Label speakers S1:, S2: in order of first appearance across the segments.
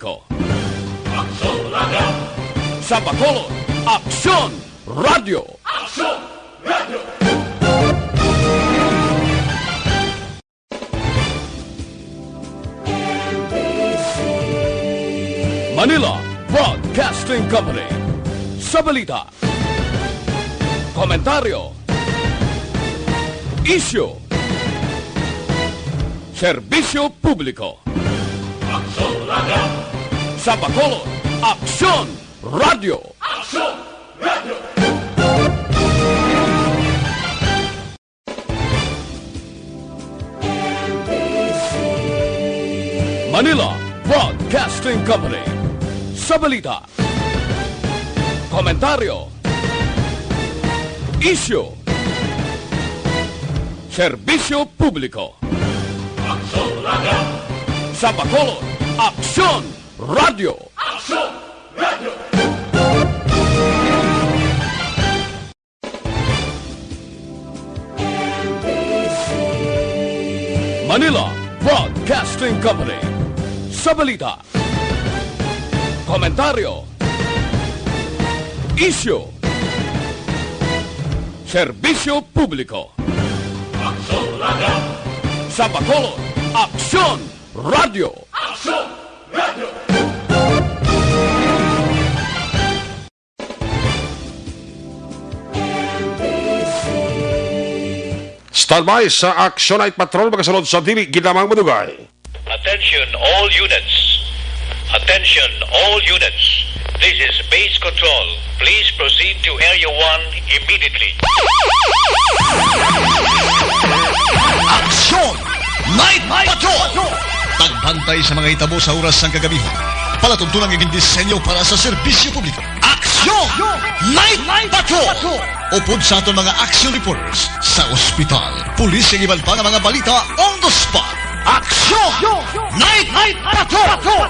S1: Ko. Sa Bacolod, Aksyon Radio! Aksyon Radio! Manila Broadcasting Company. Sa balita, komentaryo, isyu, serbisyo publiko. Aksyon Radio! Sa Bacolod, Aksyon Radio! Aksyon Radio! Manila Broadcasting Company. Sa balita, komentaryo, isyu, serbisyo publiko. Aksyon Radio! Sa Bacolod, Aksyon Radio! Aksyon Radio! Manila Broadcasting Company. Sa balita, komentaryo, isyu, serbisyo publiko. Aksyon Radio! Sa Bacolod, Aksyon Radio! Aksyon Radio!
S2: Standby sa Action Night Patrol magasunod sa dili ginamang madugay.
S3: Attention all units. Attention all units. This is base control. Please proceed to Area 1 immediately.
S4: Aksyon! Night Patrol! Tagbantay sa mga hitabo sa oras ng kagabihan. Palatuntunan ng disenyo para sa serbisyo publiko. Aksyon! Night Patrol! Upod sa aton mga action reporters sa ospital, pulis ang iban pa ng mga balita on the spot. Aksyon! Night Patrol!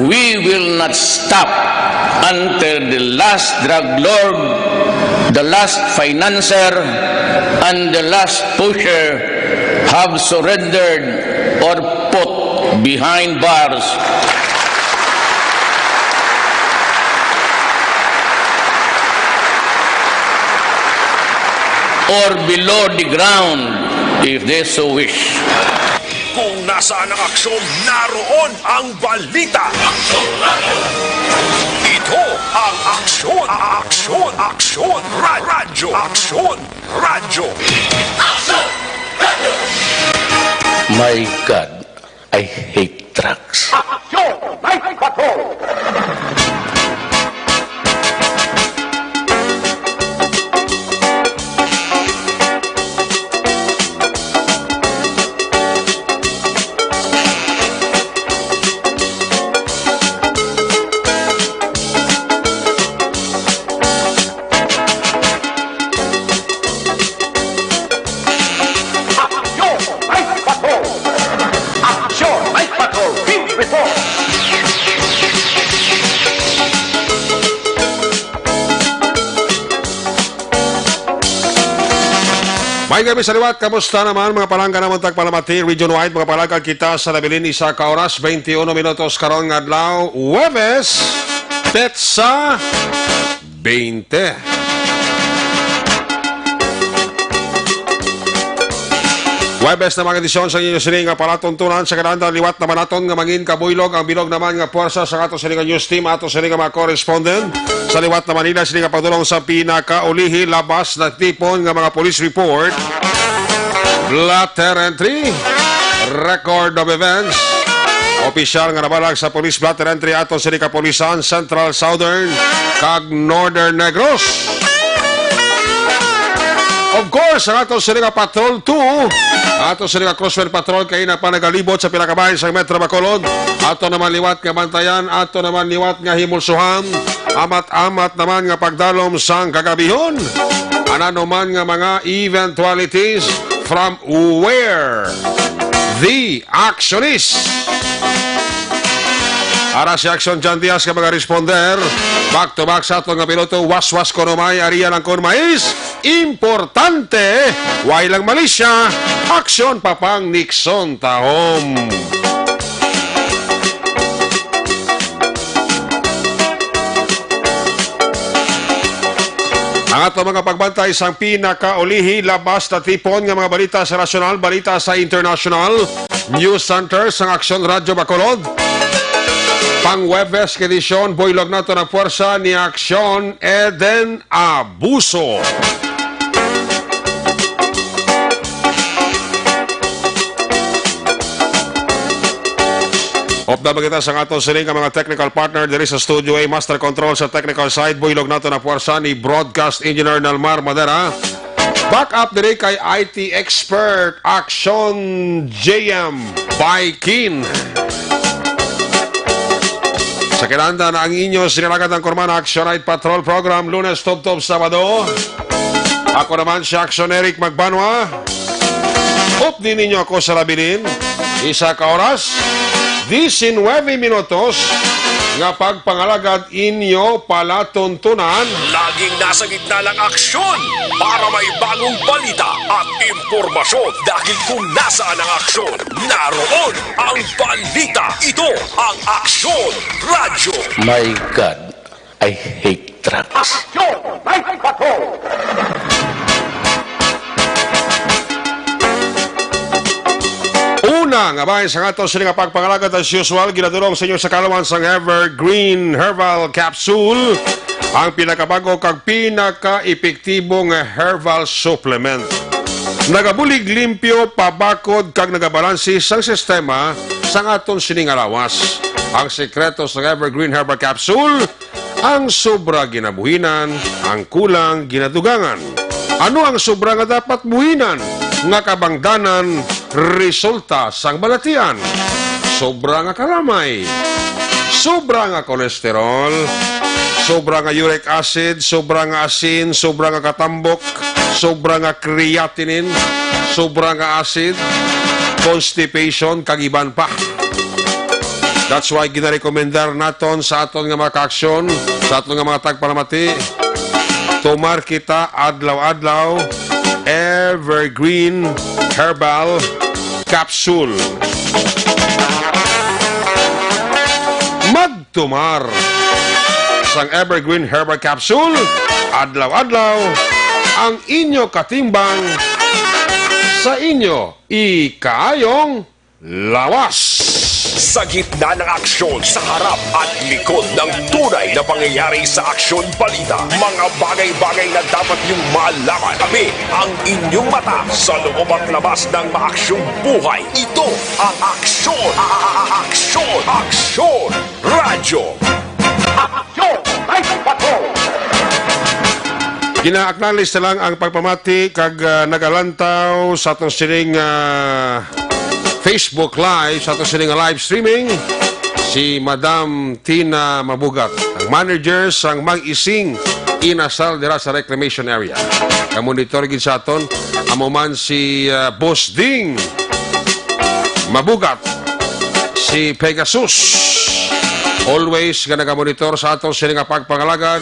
S5: We will not stop until the last drug lord, the last financier, and the last pusher have surrendered or put behind bars. Or below the ground, if they so wish.
S6: Kung nasaan ang aksyon, naroon ang balita. Aksyon Radio! Ito ang aksyon, aksyon, radyo, aksyon, radyo. Aksyon Radio!
S5: My God, I hate drugs.
S6: Aksyon! Night Patrol!
S2: May gabi sa liwat, kamusta naman mga palangga naman tagpalamati, region-wide, mga palangga kita sa labilin, isa ka oras, 21 minutos karon nga adlaw, Huwebes, Petsa 20. Huwebes na mga edisyon sa inyo sining nga palatuntunan sa kananda liwat naman naton nga mangin kabuylog ang bilog naman nga puwersa sa ato sining nga news team ato sining nga mga correspondent sa liwat na Manila sining nga padulong sa pinakaulihi labas na tipon nga mga police report, blatter entry, record of events, opisyal nga nabalag sa police blatter entry ato sining kapulisan Central Southern kag Northern Negros. Of course, ang ato sila Patrol 2, ato sila Crossfire Patrol kay na pa nagalibot sa pinakabahin sa Metro Bacolod. Ato naman liwat nga bantayan, ato naman liwat nga himulsuhan, amat-amat naman nga pagdalom sang kagabihon. Ano man nga mga eventualities from where the action is. Ara si Action John Diaz ka mga responder. Back to back sa atong nga piloto. Was-was ko numay. Ariya lang ko mais. Importante. Way lang Malaysia. Action Papang Nixon Tahom. Ang ato mga pagbantay sang pinakaulihi labas na tipon nga mga balita sa nasyonal, balita sa international. News Center sang Action Radio Bacolod. Pang Webes edisyon, buylog na ito na puwersa ni Aksyon Eden Abuso. Opda kita sa ato siling mga technical partner diri sa Studio A, Master Control sa technical side, buylog na ito na puwersa ni Broadcast Engineer Nalmar Madera. Back up diri kay IT Expert Action JM Baikin. Sa kinanda na ang inyo sinilagad ng Kurman Action Night Patrol Program Lunes, Tob-Tob, Sabado. Ako naman si Action Eric Magbanwa. Up din ninyo ako sa Labilin. Isa ka oras, 19 minutos nga pagpangalagad inyo palatuntunan.
S6: Laging nasa gitna ng aksyon para may bagong balita at impormasyon. Dahil kung nasaan ang aksyon, naroon ang balita. Ito ang Aksyon Radio.
S5: My God, I hate trucks.
S6: Aksyon Night Patrol.
S2: Una nga bahin sa ato sila nga pagpangalagad as usual, ginadurong sa inyo sa kalawan sang Evergreen Herbal Capsule, ang pinakabago kag pinaka-epektibo nga herbal supplement. Nagabulig limpyo, pabakod kag nagabalansi sang sistema sang aton sining alawas. Ang sekreto sa Evergreen Herbal Capsule, ang sobra ginabuhinan, ang kulang ginadugangan. Ano ang sobra nga dapat buhinan? Nga kabangdanan, resulta sang balatian. Sobra nga kalamay, sobra nga kolesterol, sobra nga uric acid, sobra nga asin, sobra nga katambok, sobra nga creatinine, sobra nga acid, constipation, kagiban pa. That's why ginarekomendar naton sa aton nga mga ka-aksyon, sa aton nga mga tagpalamati, tomar kita adlaw-adlaw Evergreen Herbal Capsule. Magtumar sang Evergreen Herbal Capsule adlaw-adlaw ang inyo katimbang sa inyo ikaayong lawas.
S6: Sa gitna ng aksyon, sa harap at likod ng tunay na pangyayari sa Aksyon Balita, mga bagay-bagay na dapat niyong malaman. Kami ang inyong mata sa loob at labas ng maaksyong buhay. Ito ang Aksyon! Aksyon! Aksyon! Radyo! Aksyon! Night Patrol!
S2: Gina-acknowledge na lang ang pagpamati kag nagalantaw sa atong sining Facebook Live, sa atong sining live streaming, si Madam Tina Mabugat, ang manager sang mag-ising inasal dira sa reclamation area. Kamonitor gid sa aton amo man si Boss Ding Mabugat, si Pegasus. Always nga nagamonitor sa aton sining pagpangalagad,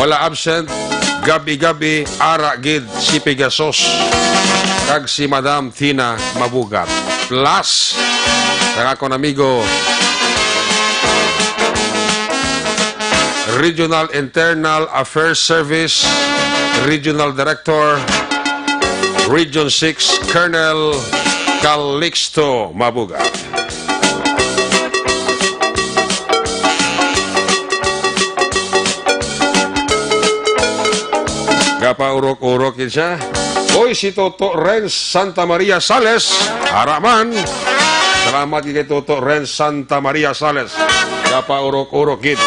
S2: wala absent, gabi-gabi ara gid si Pegasus kag si Madam Tina Mabugat. Plus, kag akong amigo Regional Internal Affairs Service Regional Director Region 6 Colonel Calixto Mabugat. Gapa-urok-urok yun siya. Hoy, si Toto Renz Santa Maria Sales, haraman. Salamat kay Toto Renz Santa Maria Sales. Gapa-urok-urok yun.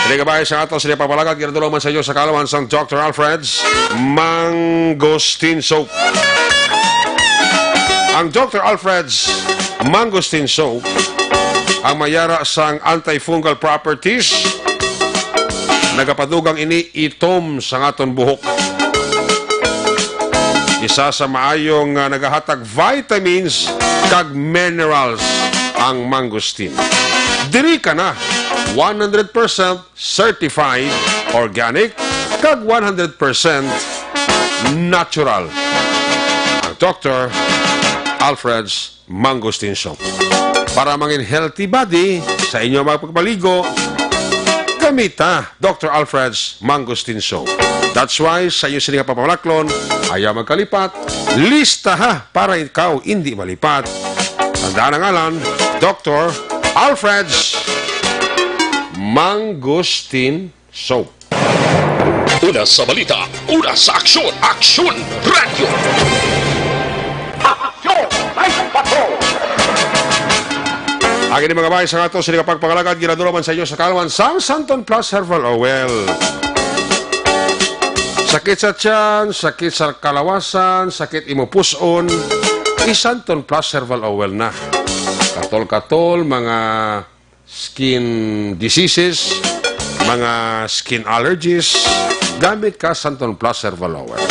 S2: Hindi ka ba sa ato sila papalagat, ginadulaman sa inyo sa kalaman sang Dr. Alfred's Mangosteen Soap. Ang Dr. Alfred's Mangosteen Soap ang mayara sang antifungal properties, nagapadugang ini itom sa aton buhok. Isa sa maayong nagahatag vitamins kag minerals ang mangosteen. Diri ka na 100% certified organic kag 100% natural ang Dr. Alfred's Mangosteen Soap. Para mangin healthy body sa inyo magpapaligo, gamita Dr. Alfred's Mangosteen Soap. That's why sa iyo sila papamalaklon, ayaw magkalipat, lista ha para ikaw hindi malipat. Tandaan ang ngalan, Dr. Alfred's Mangosteen Soap.
S6: Una sa balita, una sa aksyon, Aksyon Radio.
S2: Agin mga bahay sa ato, sila pagpagalagad, ginadulaman sa inyo sa kalaman sang Santon Plus Herbal Oil. Sakit sa tiyan, sakit sa kalawasan, sakit imupuson, Santon Plus Herbal Oil na. Katol-katol, mga skin diseases, mga skin allergies, gamit ka Santon Plus Herbal Oil.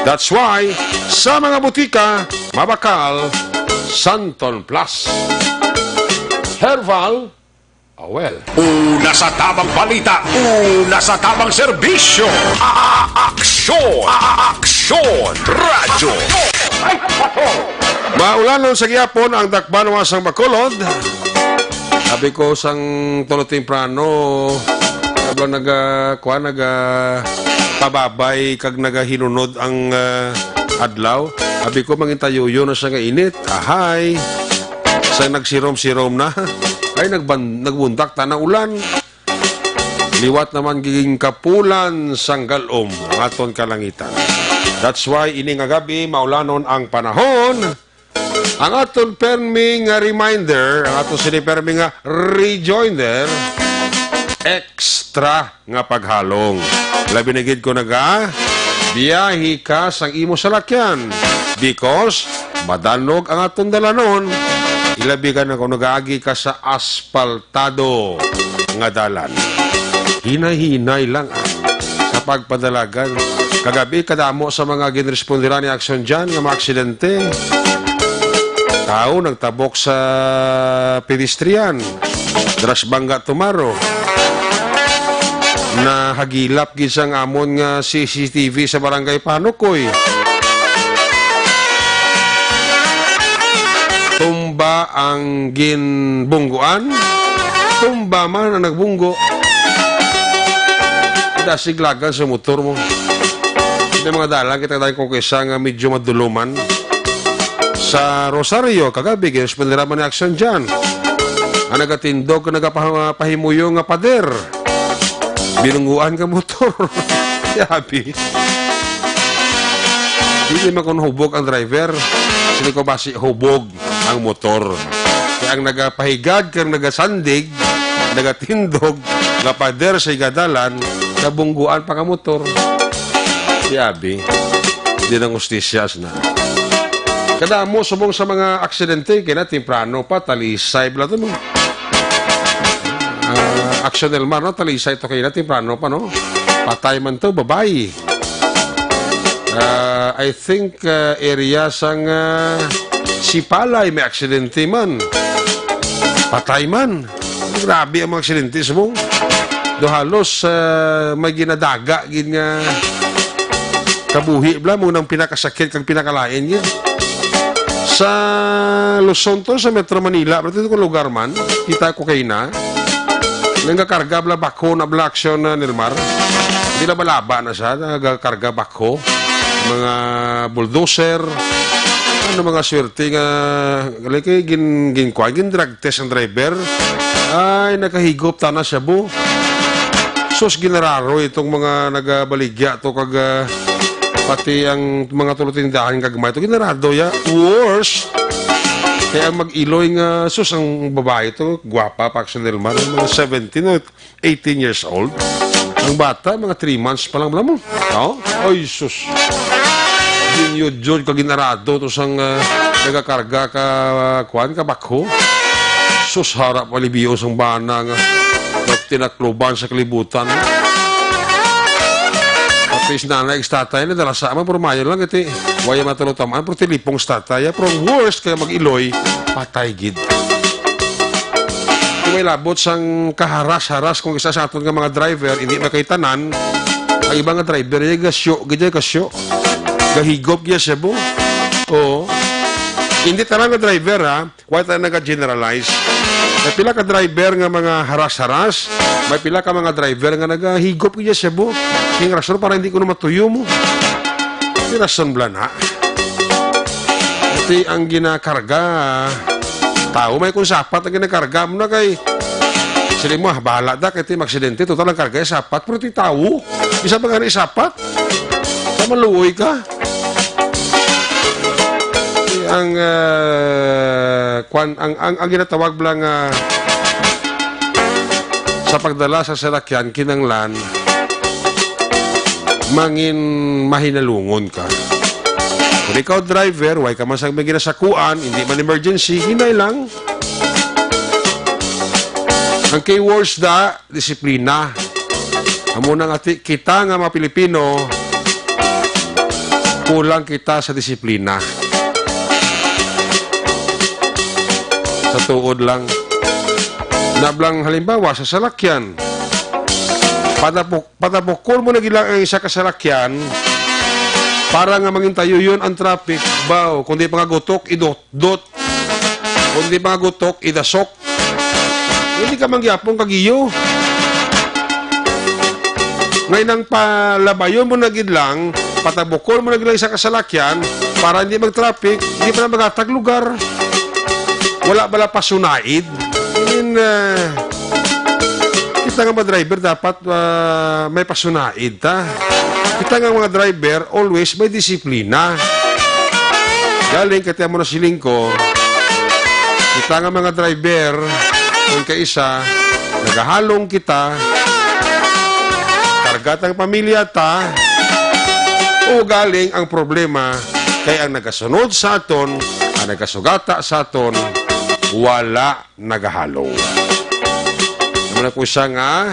S2: That's why, sa mga butika, mabakal, Santon Plus Herbal Oil.
S6: Una sa tamang balita, una sa tamang serbisyo, Aksyon! Aksyon Radio.
S2: Maulanon sa giyapon ang dakbanwa sang Bacolod. Sabi ko sang tulo temprano, habang pababay kag nagahinunod ang adlaw. Sabi ko mangintayuyo na siya nga init. Ahay, sa nagsirom-sirom na. Ay nagbundak ta na ulan. Liwat naman giging kapulan sang galom ang aton kalangitan. That's why ini nga gabi maulanon ang panahon. Ang aton perming reminder, ang aton siniperming rejoinder, extra nga paghalong. Labi na gid ko naga, biyahi ka sang imo salakyan because madanog ang aton dalanon. Ilabi ka na kung nag-aagi ka sa asfaltado nga dalan. Hinay-hinay lang sa pagpadalagan. Kagabi, kadamo sa mga ginrespondiran ni aksyon dyan, nga mga aksidente. Tao nagtabok sa pedestrian. Dras bangga tumaro. Na hagilap gisang amon nga CCTV sa barangay Panukoy. Tumba ang ginbungguan, tumba man ang nagbunggo. Dasiglagan sa motor mo. Hindi mga dalang, kita tayo kung kaysa nga medyo maduluman. Sa Rosario, kagabi, ginspenderaman ni aksyon dyan. Ang nagatindog, nagapahimuyong nga pader. Binungguan ka motor. Yabi. Hindi man kung hubog ang driver. Sili ko basi hubog ang motor. Kaya ang nagapahigad kang nagasandig, nagatindog, napader sa igadalan, nabungguan pa ka motor. Yabi, hindi ng ustisyas na. Kada mo subong sa mga aksidente, kaya na temprano pa, talisay bala ito mo. Aksyon del Mar, no? Talisay ito kaya na temprano pa, no? Patay man to, babae. I think area sang Sipalay may aksidente man. Patay man. Grabe ang mga aksidente mo. Do halos may ginadaga gin nga kabuhi bla mo nang pinakasakit kag pinakalain yun. Sa Luzon to, sa Metro Manila, pero ito kong lugar man, kita ko kayo na. Nanggakarga bla bako na bla aksyon na Nilmar. Hindi na balaba na siya, nanggakarga bako. Mga bulldozer, ano mga swerte nga, like, drug test ang driver, ay, nakahigop ta na siya bu. Sus, ginararo itong mga nagabaligya to kag, pati ang mga tulutindahan kagmay, ito ginarado ya. Worse, Kaya mag-iloy nga, sus, ang babae to, gwapa, Paxel Delmar, mga 17 o 18 years old. Ang bata, mga 3 months pa lang mo. No? Ay, sus. Yun yun, kaginarado, to sang nagakarga ka, kuhan ka, bakho. Sus, harap malibiyo sang bana nga. Tinakloban sa kalibutan. At least nanay, tatay na dala sa ama, pero mayo lang iti. Waya matulutamaan, pero tilipong tatay. Pero ang worst, kaya mag-iloy, patay gid. Kung may labot sang kaharas-haras kung isa sa aton nga mga driver, hindi makitanan, ang ibang nga driver, yung gasyo, gidya gasyo. Gahigop gya siya po. Oo. Hindi talaga driver, ha? Why tayo nag-generalize? May pila ka driver nga mga haras-haras, may pila ka mga driver nga nagahigop gya siya po. Yung rason para hindi ko na matuyo mo. Yung rason blan, ha? Ito ang ginakarga. Tao may kung sapat ang ginakarga mo na kay sila mo, bahala da, kaya ito mag-aksidente, total ang karga sapat, pero ito tao. Isa ba nga na sapat? Sa maluoy ka. Ang ginatawag lang sa pagdala sa salakyan kinanglan mangin mahinalungon ka. Kung ikaw driver, why ka man sa may ginasakuan, hindi man emergency, hinay lang. Ang keywords da, disiplina. Amo nang ati kita nga mga Pilipino, kulang kita sa disiplina. Sa tuod lang. Nablang halimbawa sa salakyan. Patapukol mo na gilang ang isa ka salakyan para nga mangintayo yun ang traffic. Baw, kundi pangagutok, idot-dot. Kundi pangagutok, idasok. Hindi ka mangyapong kagiyo. Ngayon ang palabayon mo na gidlang, patabukol mo na gidlang isa ka salakyan para hindi mag-traffic, hindi pa na magatag lugar. Wala bala pasunaid. Kita nga mga driver dapat may pasunaid ta. Kita nga mga driver always may disiplina. Galing kaya mo na siling ko. Kita nga mga driver kung kaisa nagahalong kita kargat ang pamilya ta o galing ang problema kaya ang nagasunod sa aton ang nagasugata sa aton wala nagahalong. Naman po siya nga,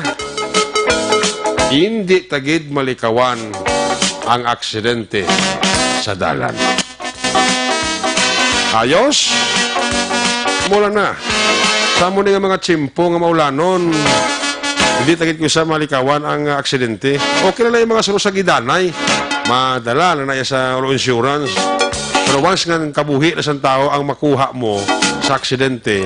S2: hindi tagid malikawan ang aksidente sa dalan. Ayos? Mula na. Samo nga mga tsimpo nga maulanon. Hindi tagid ko sa malikawan ang aksidente. Okay na lang yung mga sunod sa gidanay. Madala na na sa auto insurance. Pero once nga kabuhi na sa tao ang makuha mo sa aksidente,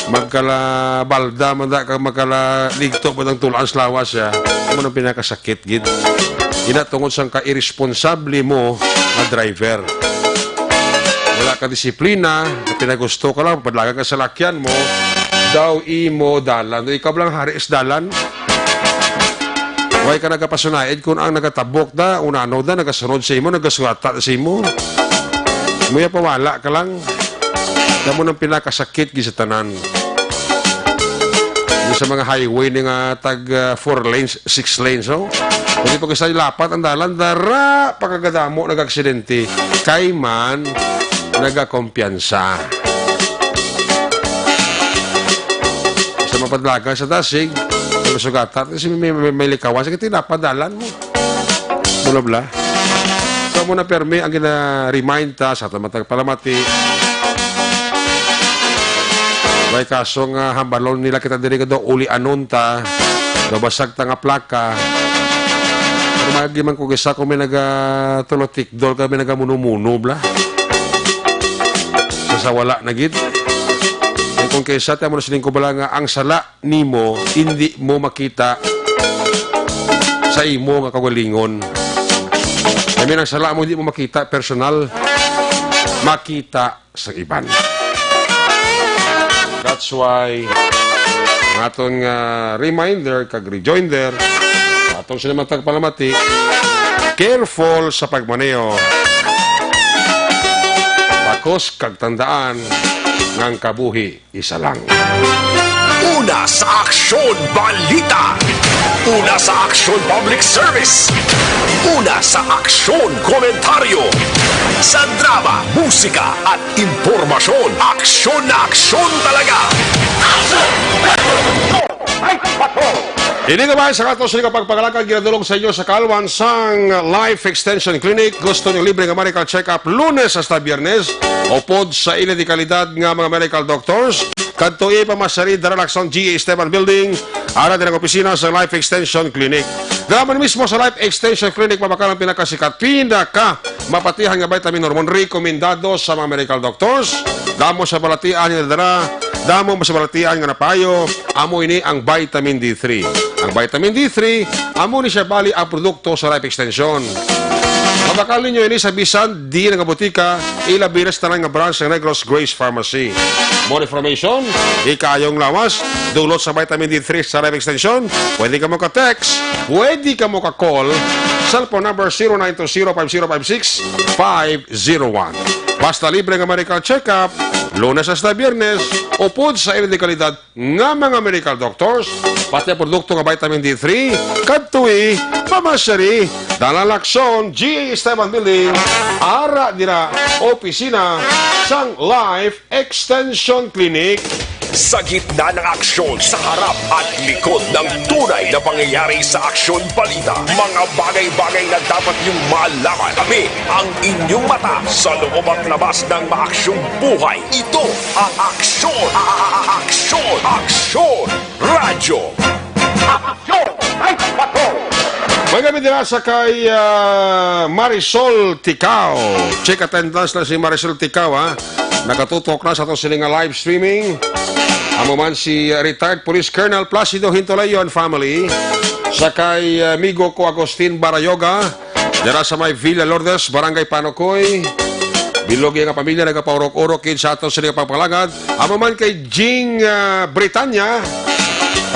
S2: magkala balda, magkala ligto pa ng tulaan sa lawas siya, ano nang pinakasakit, gid. Inatungod sang ka-irresponsable mo na driver. Wala ka disiplina, na pinagusto ka lang, padlagan ka sa lakyan mo, daw imo dalan. Ikaw lang hari is dalan. Huwag ka nagkapasunaid kung ang nagatabok da, unano da, nagasunod sa imo, nagaswata sa imo. Muya pawala ka lang. Damo nang pinakasakit gisatanan. Yung sa mga highway nga tag 4 lanes, 6 lanes, oh. Hindi pa kasi lapat ang dalan, dara pagkagadamo nag-aksidente. Kay man nagakumpiyansa. Sa mapadlagan sa dasig, sugatan, kasi may likawan, sige tinapadalan mo. Bula-bula. So muna permi, ang gina-remind ta sa tamatag palamati, may kaso nga hambalon nila kita diri ka daw uli anunta, nabasag ta nga plaka. Pero magiman ko gisa kung may nagatolotikdol kami nagamuno-muno, bla. Sa wala na gid. Kung kaysa tayo mo na sining ko bala nga ang sala nimo hindi mo makita sa imo nga kagalingon. I mean, ang sala mo hindi mo makita personal, makita sa iban. That's why ang atong reminder kag rejoinder atong sinamatag palamati, careful sa pagmaneho. Dakos kag tandaan ng kabuhi isa lang.
S6: Una sa Aksyon Balita. Una sa Aksyon Public Service. Una sa Aksyon Komentaryo. Sa drama, musika at impormasyon. Aksyon na aksyon talaga.
S2: Hindi nga ba sa katos nga pagpagalakad ginadulong sa inyo sa Kalwan sang Life Extension Clinic. Gusto nyo libre nga medical check-up Lunes hasta Biyernes o pod sa ina di kalidad nga mga medical doctors. Kadto pamasari Daralaxon GA Esteban Building ara din ang opisina sa Life Extension Clinic. Daman mismo sa Life Extension Clinic mapakalang pinakasikat, pinaka mapatihan nga vitamin hormone rekomendado sa mga medical doctors. Damo sa balatian nga dara, damo sa balatian nga napayo, amo ini ang vitamin D3. Ang vitamin D3, amo ni siya bali ang produkto sa Life Extension. Mabakal ninyo ini sa bisan, di nga butika, ilabiras na nga branch ng Negros Grace Pharmacy. More information, ikayong lawas, dulot sa vitamin D3 sa Life Extension, pwede ka mo ka-text, pwede ka mo ka-call, cellphone number 0920-5056-501. Basta libre nga medical check-up, Lunes hasta Biyernes, upod sa inikalidad nga mga medical doctors, pati ang produkto nga vitamin D3, kadtui, pamasyari, Dalalakson, GA Esteban Building, ara dira, opisina, sang Life Extension Clinic.
S6: Sa gitna ng aksyon, sa harap at likod ng tunay na pangyayari sa Aksyon Balita. Mga bagay-bagay na dapat niyong malaman. Kami ang inyong mata sa loob at labas ng maaksyong buhay. Ito ang Aksyon! Aksyon! Aksyon! Radyo! Aksyon! Ay, patrol!
S2: Magabi din sa kay Marisol Ticao. Check attendance na si Marisol Ticao, ha? Nakatutok na sa itong siling live streaming. Amo man si retired Police Colonel Placido Hintolayo and family. Sa kay amigo ko Agustin Barayoga. Dara sa may Villa Lourdes, Barangay Panocoy. Bilog yung pamilya nagpaurok-urok kin sa itong siling pagpalagad. Amo man kay Jing Britannia.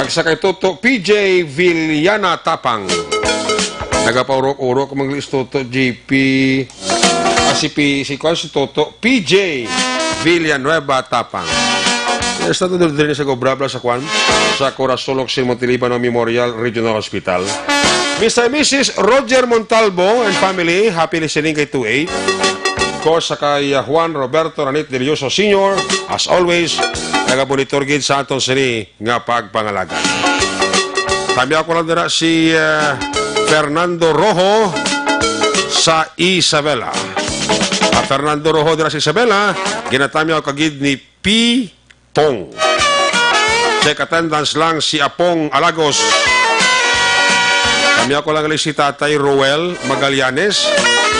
S2: At sa kay Toto PJ Villana Tapang. Nagapaurok-urok mga listo to GP si Toto PJ Villanueva Tapang. Estado din sa Gobrabla sa Kwan sa Corasolok Montelibano Memorial Regional Hospital. Mr. and Mrs. Roger Montalvo and family, happy listening kay 28. Ko sa kay Juan Roberto Ranit Del Yoso Sr. As always, nagabonitor gid sa aton sini nga pagpangalaga. Tabi ako lang dira si Fernando Rojo sa Isabela. Fernando Rojo dira sa Isabela, ginatami ako kagid ni P. Tong. Check attendance lang si Apong Alagos. Kami ako lang si Tatay Roel Magallanes.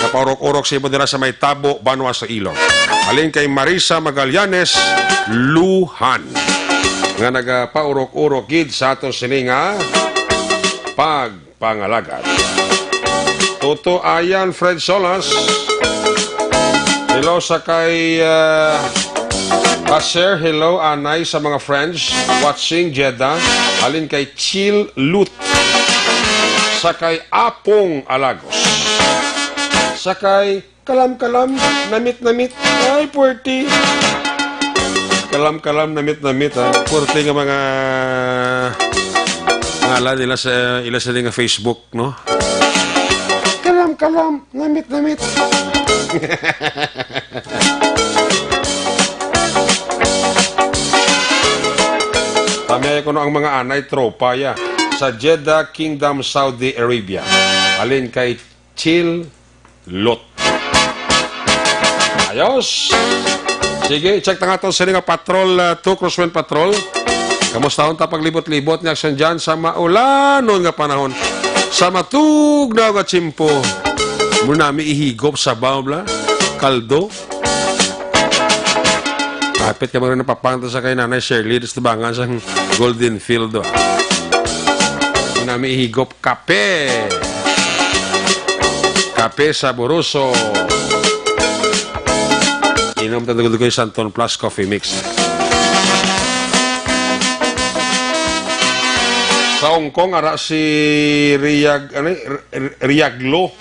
S2: Napaurok-urok si ibo dira sa may Tabo, Banwa sa Ilog. Alin kay Marisa Magallanes Luhan. Nga nagapaurok-urok gid sa aton sininga pagpangalagat. Toto Ayan Fred Solas. Hello sa kay Sir, hello Anay sa mga friends watching Jeddah. Alin kay Chill Lut. Sa kay Apong Alagos. Sa kay Kalam-kalam, namit-namit. Ay, puwerti. Kalam-kalam, namit-namit. Puwerti nga mga ngalan nila sa nga Facebook, no? Kalam-kalam, namit-namit. Tamiyay ko no ang mga anay tropa ya sa Jeddah Kingdom, Saudi Arabia. Alin kay Chill Lot. Ayos. Sige, check na nga ito sa nga patrol, 2 Crosswind Patrol. Kamusta hon ta paglibot-libot ni aksyon dyan sa maulanon nga panahon. Sa matug na nga tsimpo. Muna nami ihigop sa bawla, kaldo. Kapit ka mo rin napapangta sa kay Nanay Shirley sa tabangan sa Golden Field. Nami ihigop kape. Kape saboroso. Inom tandagod ko yung Santon Plus Coffee Mix. Sa Hong Kong, ara si Riaglo.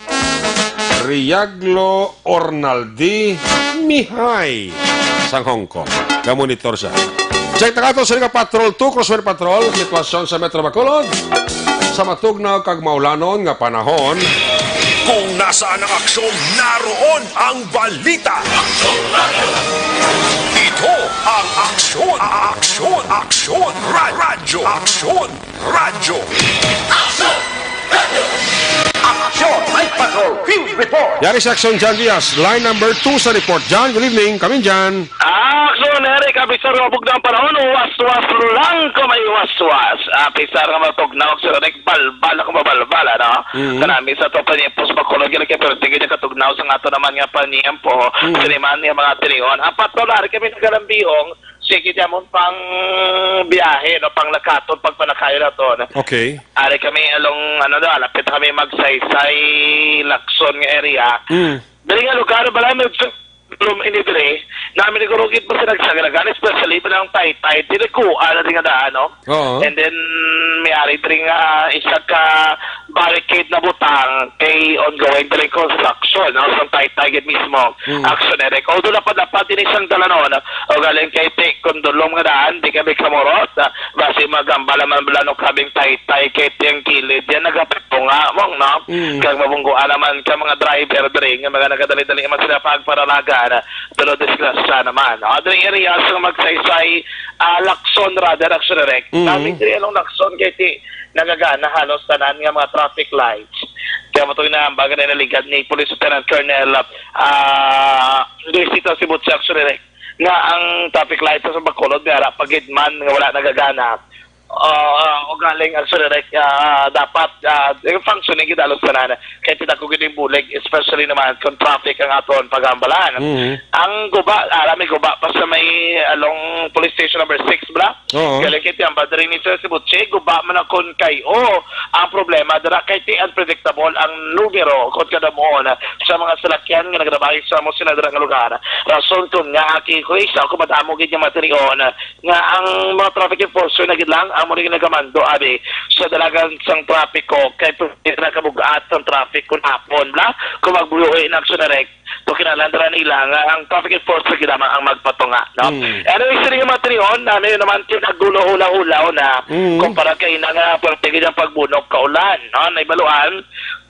S2: Riaglo Ornaldi Mihay sa Hong Kong. Monitor siya. Check na ka sa Patrol 2, Crossfire Patrol, sitwasyon sa Metro Bacolod. Sa matugnaw kag maulanon nga panahon.
S6: Kung nasaan ang aksyon, naroon ang balita. Ito ang aksyon, aksyon, aksyon, radyo, aksyon, radyo.
S5: Aksyon, Night Patrol, Field Report.
S2: Yari sa Aksyon John Diaz, line number 2 sa report. John, good evening. Kami dyan.
S7: Aksyon, Eric, apisar nga bugdang panahon, was-was lang ko may was-was. Apisar nga matugnaw, Aksyon, Eric, balbala ko mabalbala, no? Kanami sa to panimpos, makulog yun, kaya pero tigil yung katugnaw sa nga to naman nga paniempo, siniman niya mga tinion. Apat to, lari kami nagkalambihong, sige diamon pang biyahe, no, pang lakaton, pag panakayo na to. No?
S2: Okay.
S7: Ari kami along, lapit kami magsaysay, Lacson nga area. Dali nga lugar, bala may inibire, namin nagurugit pa sa nagsagaragan, especially pa ng tay-tay, tinikuha na rin nga daan, no?
S2: Oo.
S7: And then, may ari rin isa ka barricade na butang kay ongoing rin construction, no? Sa tay-tay mismo, action, Eric. Although dapat din isang dala noon, o galing kay Tik, kondolong nga daan, di kami kamorot, basi magambala man bala no kaming tay-tay kay tiyang kilid, yan nagapipunga mong, no? Kag mabungguan naman ka mga driver rin, mga nagadali-dali man sila pagparalaga, pero disgrasya naman. Adring area sa magsaysay, Lacson rather, Action Direct. Namin din anong Lacson kaya nagagana halos tanan nga mga traffic lights. Kaya matuloy na ang baga na naligad ni Police Lieutenant Colonel Luisito Sibutsi, Action Direct, nga ang traffic lights sa Bacolod, nga pagidman nga wala nagagana. O galing Action Direct, dapat yung functioning gidalog sa nana kaya tidak ko gining bulig, especially naman kung traffic ang aton pagambalan. Ang guba, may guba pa sa may along police station number 6 bla. Galing kaya ang badari ni Sir Sibutse, guba man akon kayo. Ang problema dara kay ti unpredictable ang numero kung kada mo sa mga salakyan nga nagdabay sa mo sila dara nga lugar. Rason kun nga aki ko isa ko madamo gid yung materion nga ang mga traffic enforcer na gid lang ang mo rin nagamando abi sa dalagang sang traffic ko kay pwede kabugat ang traffic kun hapon la kung magbuhay na Action Direct to kinalandra nila nga ang traffic enforcer gid ang magpatunga, no? Anyway, sa mga materion namin naman kinagulo-hula-hula na kumpara kay na nga pwede ang pagbunok kaulan, no? Naibaluan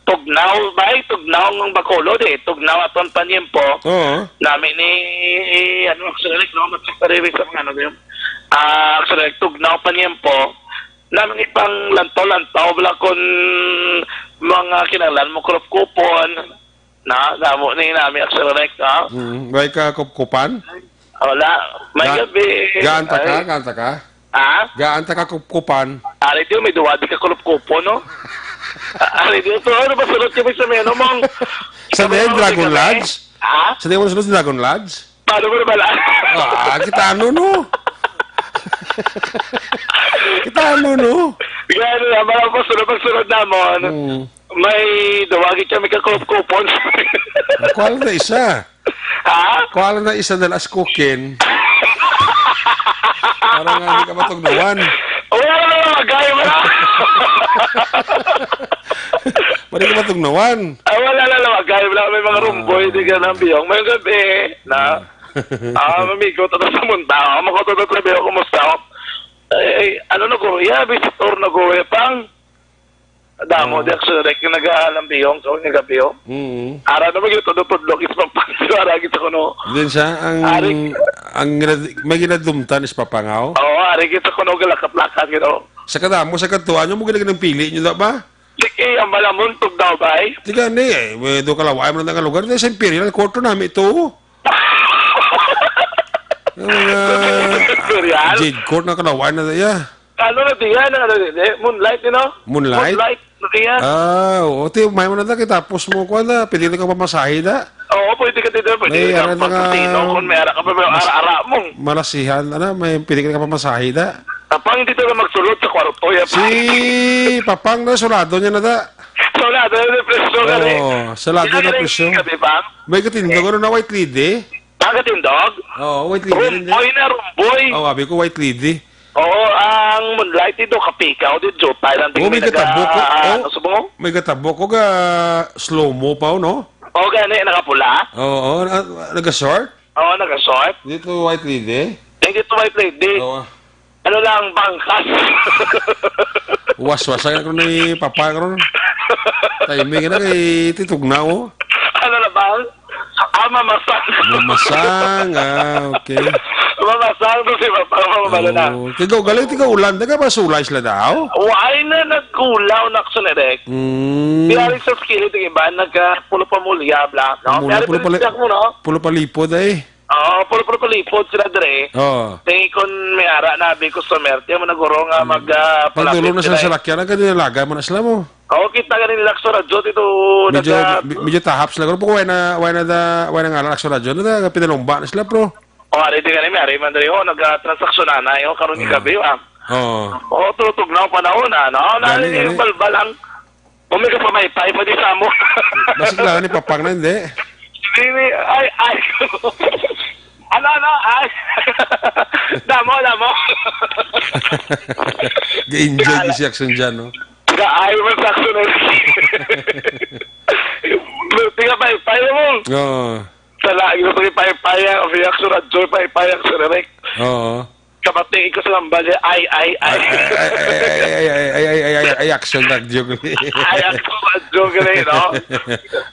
S7: tugnaw ng Bacolod tugnaw aton panyempo. Namin ni Action Direct, no? Matapariwi sa mga Action Direct, tugnaw panyempo namin ipang lantaw-lantaw wala kon mga kinalan mo kupon na damo ni namin Action Direct, ha?
S2: May ka kupkupan?
S7: Wala, may gabi.
S2: Gaanta ka?
S7: Ha?
S2: Gaanta ka kupkupan?
S7: Ari diyo, may duwadi ka kupon, no? Ari diyo, to ano ba sunod kami sa meno mong?
S2: Sa din, Dragon Lodge?
S7: Ha?
S2: Sa din mo sunod Dragon Lodge?
S7: Paano mo na bala?
S2: Kita ano, no? Kita ano, no?
S7: Gano na, marang pagsunod namon. May duwagi kami ka kupon.
S2: Kuala na isa.
S7: Ha?
S2: Kuala na isa na las cooking. Parang nga hindi ka matugnawan.
S7: Wala naman ang magay mo na.
S2: Pwede ka matugnawan.
S7: Wala na magay mo na. May mga rumboy, di ka nang biyong. May gabi na. Mamigo, tato sa munta. Makoto na trabaho, kumusta ako? Ano na ko? Visitor na ko. Pang damo, di Action Direct yung nag-alambiyong. So, nag-abiyong. Ara na mag-tutudlog is pang-pansiyo. Aragit ako, no?
S2: Din siya, may ginadumtan is papangaw.
S7: Oo, aragit ako, no? Galakap-lakas, gino.
S2: Sa kadamo, sa katuwa nyo, mo ginagin ng pili nyo ba?
S7: Sige, ang malamuntog daw, bay.
S2: Di ka may do kalaway mo na nga lugar. Sa Imperial Court namin ito. Jade Court na kalaway na daya.
S7: Ano na diyan? Moonlight, you know?
S2: Moonlight?
S7: Moonlight na diyan.
S2: Oo. May mo na tapos mo ko na. Pwede ka pamasahe na.
S7: Oo, pwede ka dito. Pwede ka pagpatino kung may ara ka pa may ara-ara mong.
S2: Malasihan, pwede ka pamasahe na.
S7: Tapang dito na magsulot sa kwarto.
S2: Si Papang na, sulado niya na da.
S7: Sulado na presyo ka rin.
S2: Oo, sulado na presyo. May katindog na white lady.
S7: Katindog?
S2: Oo, white lady.
S7: Rumboy na, rumboy.
S2: Oo, sabi ko white lady.
S7: Oo, ang Moonlight dito kapikaw dito Thailand.
S2: Oo, may katabok ko.
S7: Ano sa mo?
S2: May katabok ko slow mo pa, no?
S7: O gani, nakapula.
S2: Oo, nag-short?
S7: Oo, naka-short.
S2: Dito white lady.
S7: Hindi to white lady.
S2: Oo.
S7: Ano lang, bangkas.
S2: Was-wasan ko ni papa ko. Timing na kay titugnaw.
S7: Ano na bang? Mamasang.
S2: Mamasang, okay.
S7: Mamasang to si Papa, mamamalo na.
S2: Oh, tigaw galing, tigaw ulan. Taga ba sulay sila daw?
S7: Why na nagkulaw na ako direct? Biyari sa skill, ito iba, nagpulo pa mulya, bla. No? Biyari pa rin mo, no?
S2: Pulo palipod eh.
S7: Oo, pulo palipod sila dire.
S2: Oo.
S7: Tay kon may ara na abi customer, tiyan mo naguro nga
S2: Pagdulo na sa salakyan, ang ganyan nalaga mo na sila mo.
S7: Oo, kita ganin nila sa radyo dito.
S2: Medyo tahap sila. Pero why na nga lang sa radyo na pinalumba na sila, bro.
S7: O, ari di ganin, ari man dari ho, nag-transaksyon na yo, karon ni gabi,
S2: Oo.
S7: Oo, tutug na panahon na, no? Nalini yung balbalang. Umiga pa may pa di sa mo.
S2: Basig lang ni papang na, hindi.
S7: Hindi, ay. Ano, ay. Damo.
S2: Ga-enjoy si Jackson dyan, no?
S7: Ay, man sa action na. Tinga pa mo.
S2: Oo.
S7: Sala, ito yung payang, o reaction at joy payang sa rerek.
S2: Oo.
S7: Kapating ko sa lambal, ay.
S2: Ay, action nag-joke.
S7: Ay, ako joke na yun, no?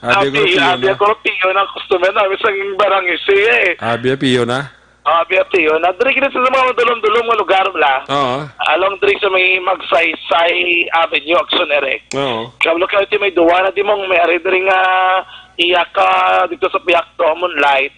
S7: Abi ako piyo ng customer namin sa barang isi, eh.
S2: Abi, piyo na?
S7: Abi, piyo na. Dari kita sa mga dulong-dulong mga lugar, bla.
S2: Oo.
S7: Along dari sa may Magsaysay Avenue, Action Erek.
S2: Oo.
S7: Kablo ka ito may duwa na di mong may ari dari nga iyak ka dito sa Piak to, Moonlight.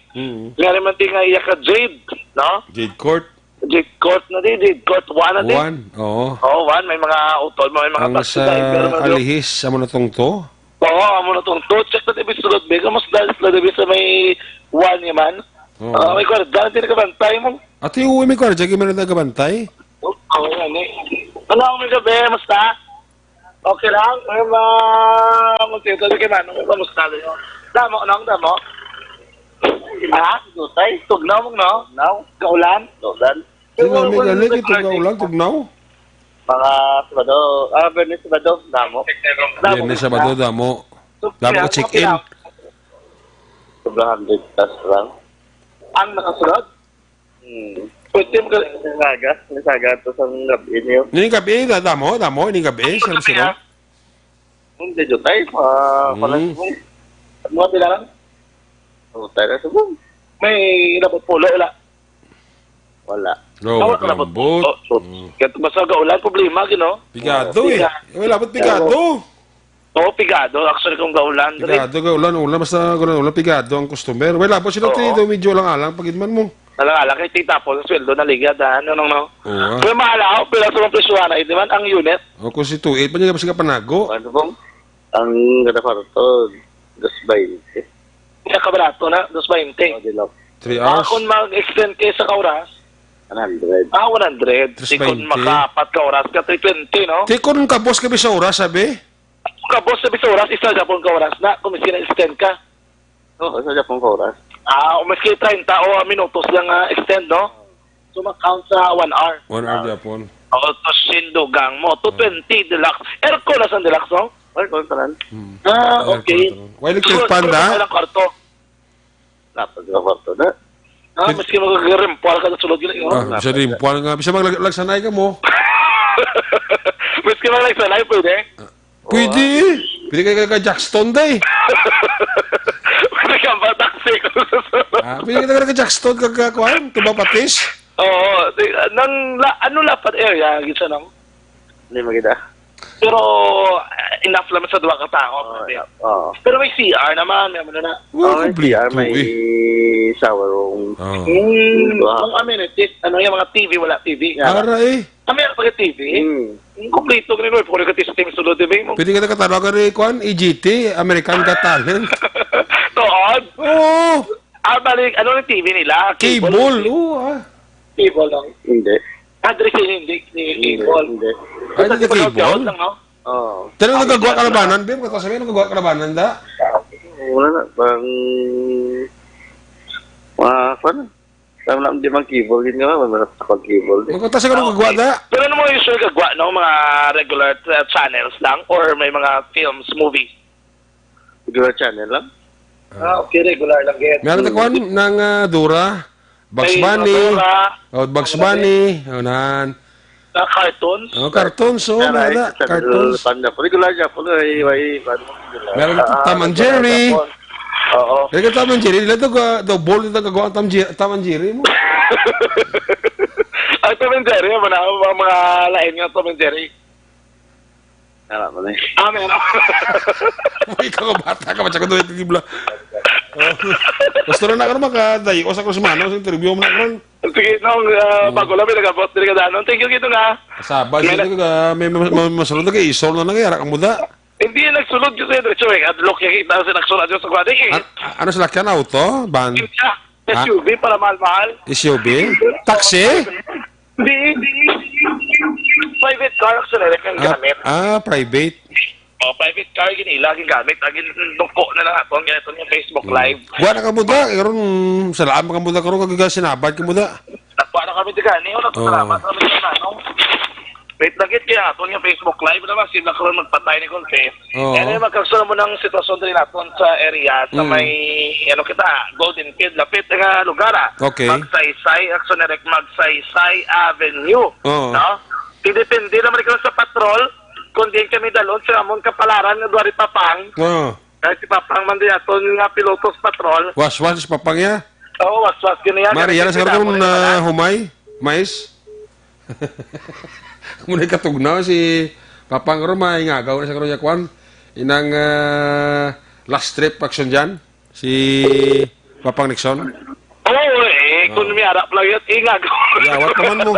S7: Nga naman di nga iyak ka Jade, no?
S2: Jade Court.
S7: Jade Court na di, Jade Court 1 na di.
S2: One. Oo.
S7: Oo, 1. May mga utol, may mga
S2: Ang
S7: taxi
S2: sa
S7: driver.
S2: alihis, sa mo na tong to?
S7: Oo, amo na itong to. Check na di bisulot, Bega. Mas dahil sila di sa may 1 yaman.
S2: Oo.
S7: May kwardan, di nakabantay mo.
S2: Ate, uwi may kwarja, kaya na nagabantay?
S7: Oo, yan eh. Ano ako may gabi, musta? Okay lang? May magtito, di kayo man. Musta rin yun? Damo. Ha? Dutay? Tugnaw mo, no? Now? Kaulan? Kaulan?
S2: Sino may galit, ito ka ulang, tugnaw?
S7: Mga Sabado. Bernis Sabado. Damo.
S2: Yan na Sabado, damo. Damo ka check-in.
S7: Sobrang 100 plus lang. Ang nakasunod? Pwede mo ka nasaga ito sa gabi niyo.
S2: Ini gabi, damo, ini gabi, sila.
S7: Hindi, Jutay. Palas mo. Mga bilangan? Tayo na sa buong. May dapat pulo, wala. Wala.
S2: Robot lambot.
S7: Ganito ba sa gaulan? Problema, gino?
S2: Pigado eh. Wala ba't pigado?
S7: Oo, pigado. Actually, kung gaulan.
S2: Pigado, gaulan, ulan. Basta ulan, pigado ang customer. Wala po sila trito, medyo lang alang pagidman mo.
S7: Nalangala kay tita po sa sweldo na ligad. Ano.
S2: Oo.
S7: Kaya mahal ako, pero sa mga presyohan na, di man, ang unit.
S2: O kung si 2.8 pa niya kasi ka panago.
S7: Ano pong? Ang ganda pa ito, 2.20. Kaya kabarato na, 2.20.
S2: 3 hours.
S7: Kung mag-extend kayo sa kauras, 100. 100. Si kung
S2: 3.20.
S7: makapat ka oras ka, 3.20, no?
S2: Ti kung kabos ka sa oras, sabi?
S7: Kapos sa bisa oras, isa Japon ka oras na, kung miski na-extend ka. Oo, isa Japon ka oras. Kung miski 30 o minutos lang extend, no? So, mag-count sa 1 hour.
S2: 1 hour Japon.
S7: Oo, to sindugang mo. 220 deluxe. Aircon na sa deluxe, no? Aircon pa lang. Okay.
S2: Why electric fan da?
S7: Ilang kwarto? Dapat ka kwarto na. Miski mag-rimpal ka na sulod yun.
S2: Bisa rimpuan nga. Bisa maglagsanay ka mo.
S7: Miski mag-lagsanay, pwede?
S2: Pwede. Pwede ka Jackstone day.
S7: Pwede ka ba taxi?
S2: Pwede ka Jackstone kagkakuan. Tuba patis.
S7: Oo. Ano lapat area? Gisa nang? Hindi maganda. Pero enough naman sa duwa ka tao. Pero may CR naman. May ano na.
S2: May CR,
S7: may shower room. Ang amenities. Ano yung mga TV? Wala TV.
S2: Ara eh.
S7: Kami ang pag-TV. Kompleto ka nilo. Pwede ka testing sulod.
S2: Pwede ka katawag ka rin, Kwan, EGT, American Got Talent.
S7: Toon?
S2: Oo.
S7: Balik, ano yung TV nila?
S2: Cable. Oo,
S7: Cable lang. Hindi. Adres hindi. Cable. Hindi.
S2: Ay, hindi ka cable?
S7: Oo.
S2: Tanong nagagawa kalabanan, Bim? Kata sabihin, nagagawa kalabanan, da?
S7: Wala na. Paano? Tama lang, di man cable din nga, mamarap sa pag-cable din.
S2: Kata sabihin, nagagawa, da?
S7: Pero ano mo usually gagawa, no? Mga regular channels lang? Or may mga films, movies? Regular channel lang? Okay, regular lang yan.
S2: Meron na kuhan ng Dura, Bugs
S7: May
S2: Bunny,
S7: Dura,
S2: Bugs Bunny, nan.
S7: cartoons.
S2: Cartoons, mga cartoons.
S7: Regular niya po.
S2: Meron na Tom and Jerry.
S7: Oo.
S2: Kaya Tom and Jerry, dito ka, ball dito ka gawa Tom and Jerry mo.
S7: Ang Tom and Jerry, mga lain nga Tom and Jerry. Ano ba na meron.
S2: Ikaw ka bata ka, matya ka doon yung gibla. Gusto na ka naman ka-dayo sa Krusmano, sa interview mo na ka ron.
S7: Sige, nung bago lang, may nagabot din ka danon. Thank you, Gito nga.
S2: Sabay, may masunod na kayo, isol na nangyayara kang muda.
S7: Hindi yan nagsulod yun sa Edrecho eh. Adlock yung kita sa nagsulod yun sa kwade eh.
S2: Ano sila kyan, auto? Van?
S7: Hindi siya. SUV para mahal-mahal.
S2: SUV? Taxi?
S7: Hindi. Private car actually, ang gamit.
S2: Private.
S7: Private car, ginila, gamit. Agin, dungko na lang ato. Ganito yung Facebook Live.
S2: Buwan na ka muda, karon salamat ka muda, karon kagaga sinabad ka muda.
S7: Nagpa na kami digani, o nagsalamat kami sa nanong. Wait lang kaya ato yung Facebook Live naman, sila karon magpatay ni Confe. Kaya magkasunod mo ng sitwasyon din natin sa area sa may, ano kita, Golden Kid, lapit nga lugar.
S2: Okay.
S7: Magsaysay, Aksonerek, Magsaysay Avenue. No? Depende naman ikaw sa patrol, kung di kami dalon sa amon kapalaran ng Duari Papang. Kahit si Papang man din ato nga pilotos patrol.
S2: Was papang ya?
S7: Oo, was ganyan.
S2: Maria, sa karon na humay, mais. Muna katugnaw si Papang Roma, ingagaw na sa karon niya kwan. Inang last trip action dyan, si Papang Nixon.
S7: Oo, kung miyarap lang yun, ingagaw.
S2: Yawat naman mo.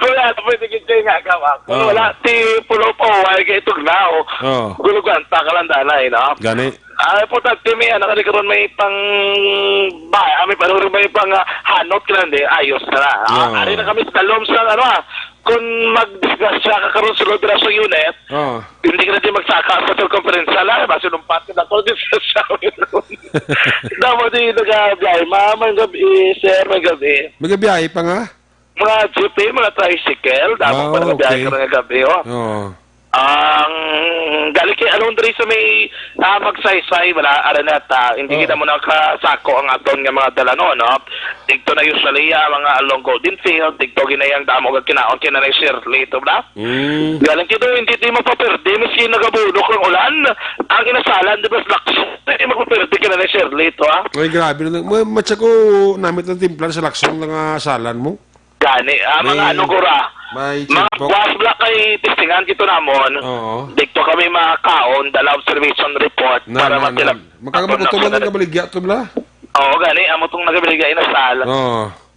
S7: Wala, pwede kita ingagaw. Kung wala, ti pulo po, wala kayo tugnaw. Gulugan, takalan danay, no?
S2: Gani.
S7: Importante may anak ka karon may pang may panuro may pang hanot ka lang ayos na. Ari na kami sa talom sa kung mag-discuss siya ka karon sa lodra sa unit. Hindi ka na din magsaka sa conference sala basta nung pat na to discuss sa unit. Damo di nagabiyahe mamang gabi, sir, magabi.
S2: Magabiyahe pa nga?
S7: Mga jeep, mga tricycle, damo pa nagabiyahe ka ng gabi, ang galing kay Alondre sa may magsaysay wala araneta hindi kita mo nakasako ang aton nga mga dalano no digto na usually mga along Golden Field digto ginayang damo kag kinaon kina na Shirley to ba galing kito hindi ti mapaperde miski nagabudok ng ulan ang inasalan di ba lakas hindi mapaperde kina na Shirley to
S2: ay grabe na matsa ko namit ng timplan sa lakson ng salan mo
S7: gani mga ano gura mga was black kay testingan kito namon. Dikto kami makaon dala observation report para matilap.
S2: Magkakamutuman ng kabaligya to bla?
S7: Oo, gani amo tong nagabaligya inasal.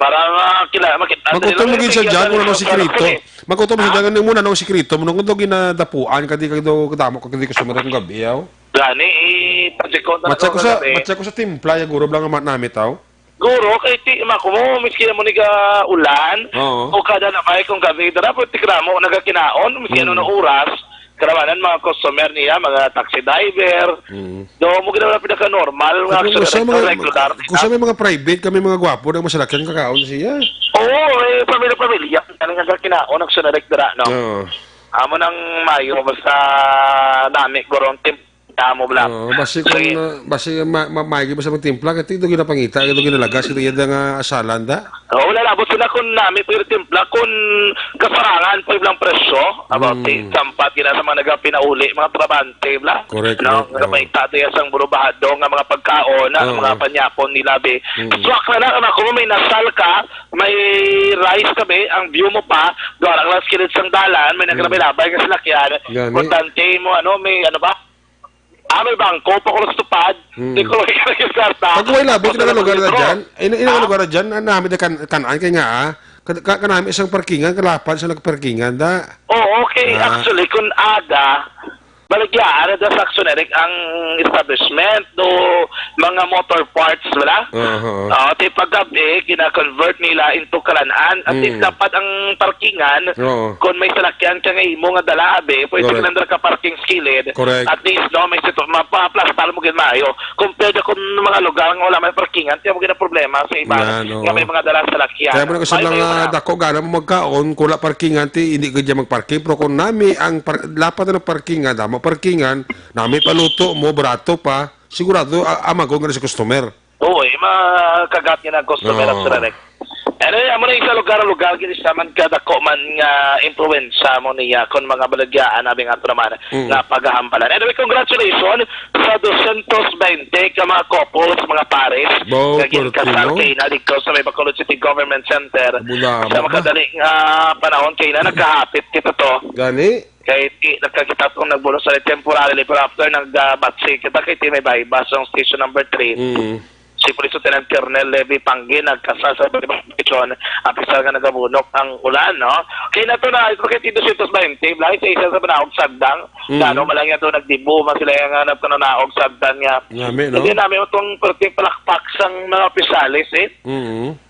S7: Para makita.
S2: Magkutom mo sa dyan muna ng sikrito. Magkutom mo sa dyan muna ng sikrito. Muna kung ginadapuan kadi kado kadamo kadi ko sumarat ng gabi yaw.
S7: Gani pagkikot na ko sa
S2: matcha ko sa timpla ya guro lang ang namit taw.
S7: Guro, kay ti ko mo, miski na mo ni ka ulan, o kada na may kung gabi, dapat tikra mo, nagakinaon, miski ano na oras, karawanan mga customer niya, mga taxi driver, do mo ginawa na pinaka-normal, regular.
S2: Kung sa may mga private, kami mga gwapo, na masalakyan kakaon siya.
S7: Oo, pamilya-pamilya, nagakinaon, nagsunarek dara, no? Amo nang mayo, basta dami, gurong mo lang.
S2: Basi kung maigi ba sa magtimpla, kasi ito ginapangita, ito ginalagas, ito yan ang asalanda.
S7: Wala labot sila kung namin pero timpla, kung kasarangan pa yung presyo, about sampat gina sa mga nagapinauli, mga trabante, bla.
S2: Correct.
S7: Nagapangita ito yung burubahado, nga mga pagkaon, mga panyapon nila, be. Swak na lang, kung may nasal ka, may rice ka, be, ang view mo pa, doon lang skillet sang dalan, may nagrabay-labay ka salakyan, kontante mo, may ano ba? May bangko, pakulos tupad. Hindi ko yung karta.
S2: Pag may labi, lugar na dyan, inang lugar na dyan, namin na kanaan, kaya nga, kanami isang parkingan, kalapan sa nagparkingan, da.
S7: Okay. Actually, kung aga, baligyan, da sa Aksonerik, ang establishment, do mga motor parts, wala? Di paggabi, kina-convert nila into kalanaan, at dapat ang parkingan, kung may salakyan ka ngayon mo nga dalabi, pwede ka nandar ka parking skilled, at least, no, may sito, mapaplastar mo ginmayo. Kung pwede kung mga lugar nga wala may parkingan, tiyan mo gina problema sa iba, nga may mga dala salakyan.
S2: Kaya mo na kasi lang dako, gana mo magkaon, kula parkingan, hindi ka dyan magparking, pero kung nami, ang lapat na parkingan, damo parkingan, nami paluto mo, barato pa, sigurado amagong nga si customer.
S7: Oo, makagat niya ng customer at sila ano yan mo na sa lugar-lugar kini sa man kadako man nga influensya mo niya kon mga balagyaan nabi nga ito naman nga paghahambalan. Anyway, congratulations sa 220 ka mga couples, mga pares
S2: Wow,
S7: nga ginakasal
S2: Cortino.
S7: kay na dito sa may Bacolod City Government Center
S2: Bulama
S7: sa
S2: ba?
S7: makadaling panahon kay na nagkahapit kita to.
S2: Gani?
S7: Kay nagkakita itong nagbulo sa temporarily pero after nagbatsi kita kay Timay Baybas ang station number 3. Si Police Lieutenant Colonel Levi Panggi nagkasal sa Pagkakasyon ang pisal nga nagabunok ang ulan, no? Kaya na ito na, ito kay Tito 220, lahat sa isa sa panahog sagdang, gano'n malang yan ito nagdibo, mas sila yung hanap ka na naog sagdang nga.
S2: Ngami, no?
S7: Hindi namin itong perting palakpak sang mga pisalis, eh.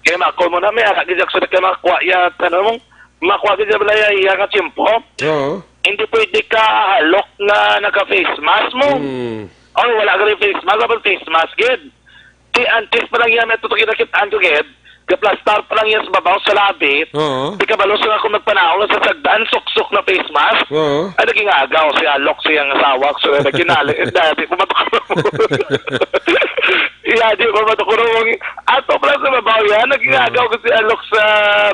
S7: Kaya makol mo namin, kagijak sa nagkamakuha ya, tanong mong, makuha ka balaya iya nga tiyempo,
S2: Oo.
S7: hindi pwede ka halok na naka-face mask mo. Oh, wala ka rin face mask, wala face mask, gid. Di antes pa lang yan, may tutukin-tukitaan ko, gid. Kaplastar pa lang yan sa babaw sa labi.
S2: Oo.
S7: Di ka balos na ako magpanahon sa sagdan, suksok na face mask.
S2: Oo.
S7: Ay, naging agaw si Alok siyang asawa. So, naginali. Di pumatok ko. Iya, di pumatok ko. Ato pa lang sa babaw yan. Naging agaw ko si Alok sa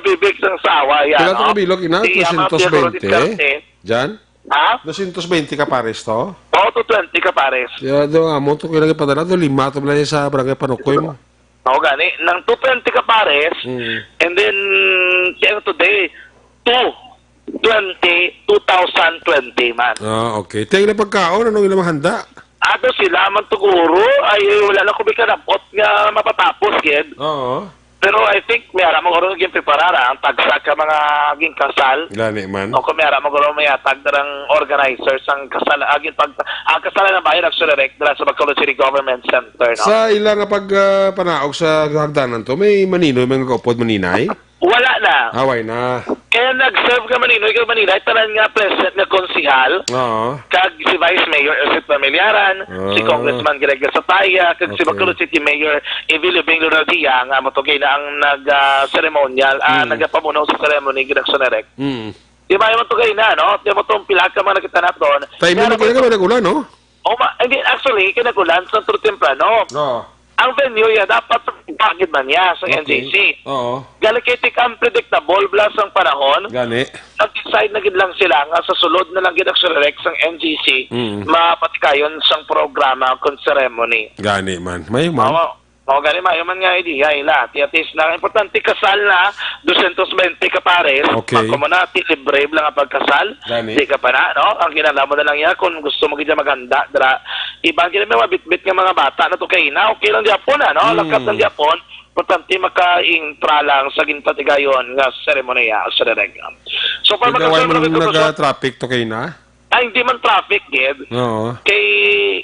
S7: bibig sa asawa. Yan,
S2: Kailan ito kabilog, ina? 220? Jan?
S7: Ha?
S2: 220 ka pares to?
S7: Oo, 220 ka pares.
S2: Kaya doon nga mo, ito kailangan ipadala doon, 5 ito lang sa barangay Panukoy mo.
S7: Oo, gani. Nang 220 ka pares, and then, kaya today, 2020 man.
S2: Ah, okay. Tingnan na pagkaon, anong ilang handa?
S7: Ato sila man tuguro, ay wala na kumikanapot nga mapatapos, kid.
S2: Oo.
S7: Pero I think may ara mo guro naging preparara ang tagsa ka mga aging kasal.
S2: Gani man.
S7: O kung may ara mo guro may atag darang organizers ang kasal aging ang kasalan ng bayan nagsurerect dala sa Bacolod City Government Center, no?
S2: Sa ilang nga pag panaog sa hagdanan to, may manino, may nagkaupod maninay?
S7: Wala na.
S2: Away na.
S7: Kaya nag-serve ka maninoy ka maninoy, tanan nga president nga konsihal,
S2: Oo.
S7: kag si Vice Mayor Ercit Pamilyaran, si Congressman Greg Sataya, kag si
S2: Okay.
S7: Bacolod City Mayor Evilio Bing Lunardia, nga matugay na ang nag-ceremonial, nagapamuno sa ceremony ginagsonerek. Di ba yung matugay na, no? Di ba itong pila ka mga nakita na doon?
S2: Timing na kailangan ba nag-ulan, no?
S7: Hindi, actually, kinagulan sa True Temprano.
S2: Oo.
S7: Ang venue ya dapat pagid man niya sa NJC.
S2: Oo.
S7: Galikitik unpredictable blas ang panahon.
S2: Gani.
S7: Nag-decide na gid lang sila nga sa sulod na lang gid nagsurerect sang NGC mapatikayon sang programa kon ceremony.
S2: Gani man. May man.
S7: Mao gani mayo man nga idea ila. Tiatis na importante kasal na 220 ka pares.
S2: Okay.
S7: Pagkumunati libre lang ang pagkasal.
S2: Gani.
S7: Di ka pa na, no? Ang ginala mo na lang yan kung gusto mo gid maganda dra. Ibang gid may mabitbit nga mga bata na to kay na okay lang Japon no? Lakat ng Japon. Importante maka-intra lang sa ginpatigayon nga seremonya sa direct. So para
S2: Nagaway mo
S7: magkasal
S2: nung nag-traffic to kayo na?
S7: ay hindi man traffic gid.
S2: Oo.
S7: Kay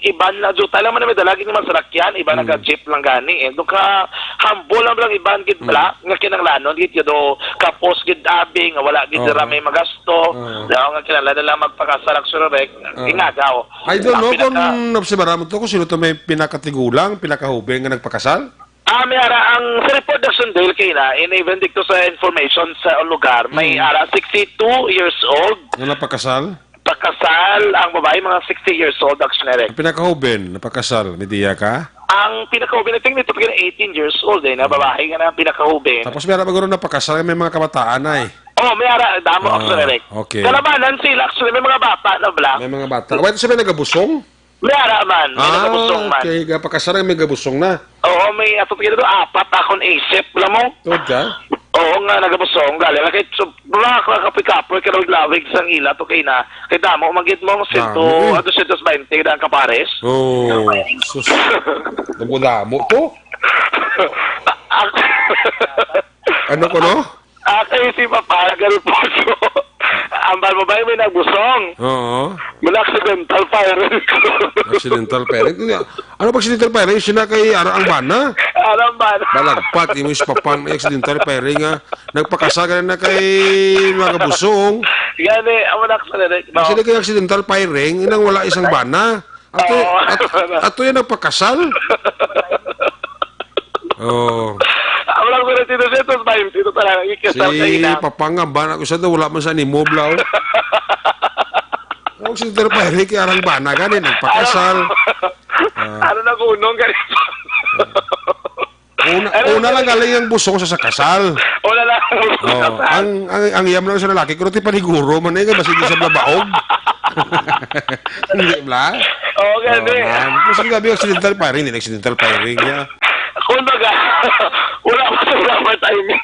S7: iban na juta lang man may dalagi ni masakyan, iban nag-jeep lang gani. Do ka humble lang iban gid bala nga kinanglanon gid do kapos gid abi nga wala gid rami magasto. Daw nga kinahanglan lang magpakasarak surek. Ingagaw.
S2: I don't know kung nabsibara mo to kung sino to may pinakatigulang, pinakahubing nga nagpakasal?
S7: May ara ang sa report ng Sundale kay na in-even dito sa information sa lugar. May ara 62 years old.
S2: Nga napakasal?
S7: Pakasal ang babae mga 60 years old actually.
S2: Ang pinakahubing, napakasal, may diya ka?
S7: Ang pinakahubing I think nito pagka 18 years old na babae nga na pinakahubing.
S2: Tapos may magkaroon napakasal, may mga kabataan na eh.
S7: Oh, may ara damo actually.
S2: okay.
S7: Kalabanan sila actually may mga bata na bla.
S2: May mga bata. Wait, sabi nagabusong?
S7: May ara man, may nagabusong man.
S2: Okay, kapakasal may gabusong na.
S7: Oo, may ato tigil do apat akon isip la mo.
S2: Tuod ka?
S7: Oo nga nagabusong gali kay bra ka kapikapoy ka lawig sang ila to kay na. Kay damo magit mo sinto ato 220 dan kapares.
S2: Oh, sus. Damo to? Ano ko no?
S7: Kay si Papa Galposo. Ambal mo ba may nagbusong?
S2: Oo.
S7: Mula accidental firing ko.
S2: Accidental firing. Ano pag accidental firing? Sina kay ang bana?
S7: Alam ba?
S2: Balagpat, yung papan may accidental firing nga. Nagpakasagan na kay mga busong.
S7: Gani, ang mga accident. No?
S2: Kasi kay accidental firing, inang wala isang bana. Ato yan nagpakasal. Oh.
S7: Ang lang ko na dito dito talaga ikasal
S2: Si
S7: kayo na.
S2: papangamba na ko sa daw, wala man sa ni Moblaw. Ang accidental firing kay arang bana ganin, nagpakasal.
S7: Ano na unong ganito.
S2: Una lang galing ang busong sa kasal.
S7: Wala lang.
S2: Oh, ang iyam lang sa lalaki, pero ti paniguro man eh, basta di sa blabaog. Hindi ba?
S7: Oo, gani.
S2: Kasi gabi accidental firing, hindi accidental firing niya.
S7: Kumbaga, wala pa sa proper timing.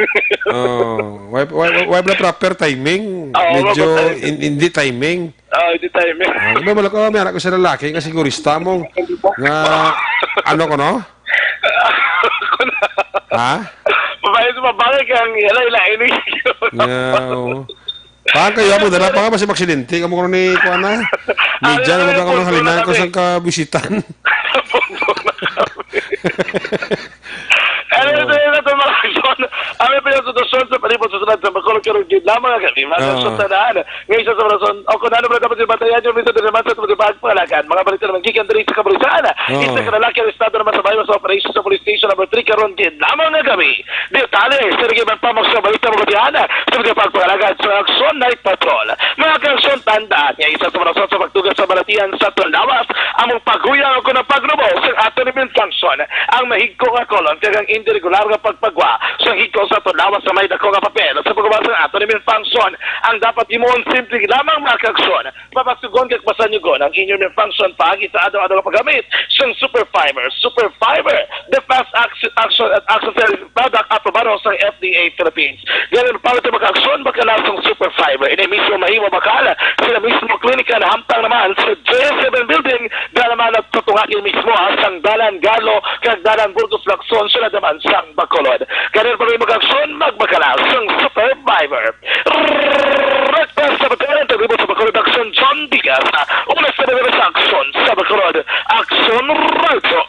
S2: Why ba proper timing? Medyo hindi timing.
S7: Hindi timing.
S2: Iba malak ko, may anak ko sa lalaki, kasi sigurista mong nga, ano ko no? Ha?
S7: Babae sa babae kang ilay-ilay ni.
S2: Paan kayo mo dala pa ka kasi maksidente ka mo ko ni kuan na. Medya na ba ka ng halinan ko sa kabisitan.
S7: Ano ito yung ito mga aksyon? Ang pinasudosyon sa palibot sa sunod sa Bacolod Karugid lamang ang kami. Mga aksyon sa naan. Ngayon sa rason, o kung ano ba dapat yung batayan yung minsan din naman sa tumutibag pangalakan. Mga balita naman gikan diri sa kabulisan. Isa ka lalaki ang estado naman sa bayan sa operation sa police station number 3 Karugid lamang ang kami. Detalye, sirigay man pamang sa balita mga diana sa mga pagpangalakan sa aksyon night patrol. Mga aksyon tandaan niya isa sa rason sa pagtugas sa balatian sa Tulawas among paguyang ako ng pagrubo sa ato ni function ang mahigko nga kolon kagang indiregular nga pagpagwa sa higko sa Tulawas sa may dako nga papel sa paggawa sa ato ni function ang dapat imong simple lamang mga aksyon papasugon kag basanyugon ang inyong function pagi sa adlaw-adlaw nga paggamit sa super fiber the fast action at accessory product aprobado sa FDA Philippines ganun para sa mga aksyon bakala sa super fiber ini mismo mahimo bakala sila mismo klinika na hamtang naman sa J7 building dala naman at tutungakin mismo sang dalan Galo kag dalan Burgos Lacson sila naman sang Bacolod ganun pa rin mga aksyon magbakala sang super fiber rekta sa Bacolod tagribot sa Bacolod aksyon John Diaz una sa aksyon sa Bacolod aksyon radio.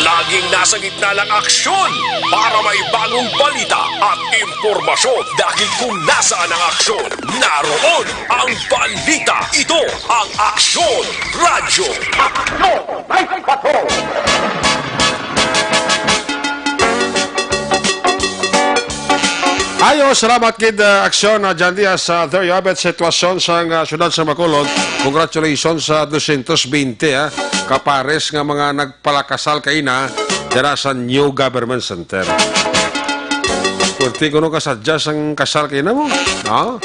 S6: Laging nasa gitna ng aksyon para may bagong balita at impormasyon dahil kung nasaan ang aksyon, naroon ang balita. Ito ang Aksyon Radio. Aksyon! Night Patrol!
S2: Ayo, salamat kid aksyon na dyan diya sa there you have it, sitwasyon sa syudad sa Bacolod. Congratulations sa 220 kapares nga mga nagpalakasal kay na dira sa New Government Center. Kurti ko no kasadya sang kasal kay na mo. No?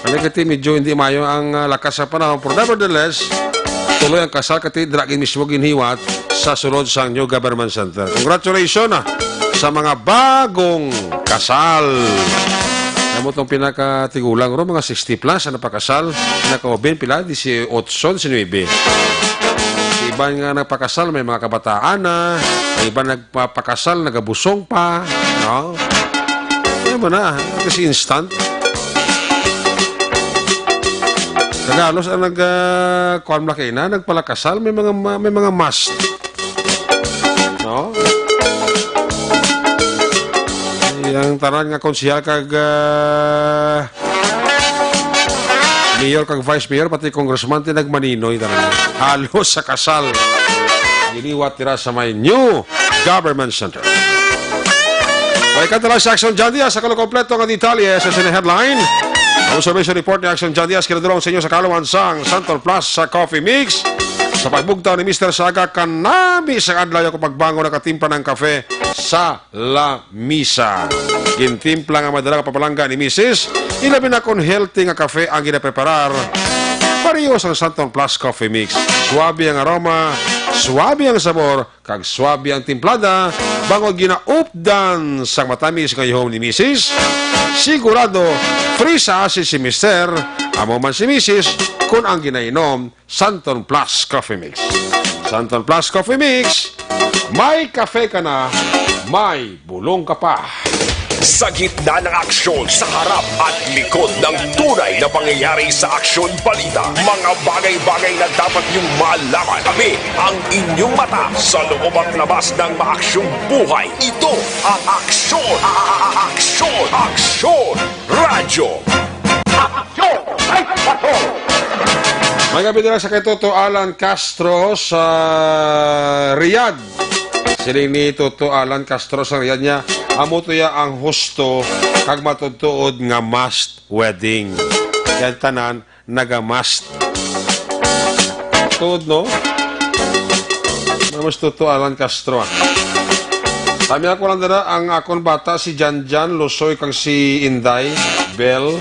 S2: Ano kiti medyo hindi mayo ang lakas sa panahon. But nevertheless, tuloy ang kasal kati dragin mismo ginhiwat sa sulod sa New Government Center. Congratulations sa mga bagong kasal. Namo itong pinakatigulang ro, mga 60 plus na napakasal. Pinaka-oben pila, 18, 19. Iba nga nagpakasal, may mga kabataan na. May iba nagpapakasal, nagabusong pa. No? Ano mo na, kasi instant. Nagalos ang kuwan laki na, nagpalakasal, may mga must. No? Yang tanan nga konsehal kag mayor kag vice mayor pati congressman ti nagmaninoy tanan halos sa kasal giniwat tira sa may New Government Center. May katala sa Aksyon John Diaz sa kompleto nga detalye sa sine headline. Ang observation report ni Aksyon John Diaz kinadulong sa inyo sa Kalawan sang Santon Plus sa Coffee Mix. Sa pagbugtaw ni Mr. Saga kanami sa adlaw ko pagbango nakatimpla ng kafe sa La Misa. Gintimpla nga madala kapapalangga ni Mrs. Ilabi na kon healthy nga kafe ang ginapreparar. Parehas ang Santon Plus Coffee Mix. Suwabe ang aroma, suwabe ang sabor, kag suwabe ang timplada, bango ginaupdan sa matamis nga ihom ni Mrs. Sigurado, free sa asis si Mr. Amo man si Mrs. kung ang ginainom, Santon Plus Coffee Mix. Santon Plus Coffee Mix, may kafe ka na, may bulong ka pa.
S6: Sa gitna ng aksyon, sa harap at likod ng tunay na pangyayari sa Aksyon Balita, mga bagay-bagay na dapat niyong malaman. Kami ang inyong mata sa loob at labas ng maaksyong buhay. Ito ang Aksyon! Aksyon! Aksyon! Radyo! Aksyon! Night Patrol!
S2: May gabi nila sa kay Toto Alan Castro sa Riyadh. Siling ni Toto Alan Castro sa Riyadh niya. Amo to ya ang husto kag matutuod nga must wedding. Yan tanan naga must. Tuod no? Mas totoo Alan Castro. Kami ako lang dara ang akon bata si Janjan, Lusoy kang si Inday, Bel,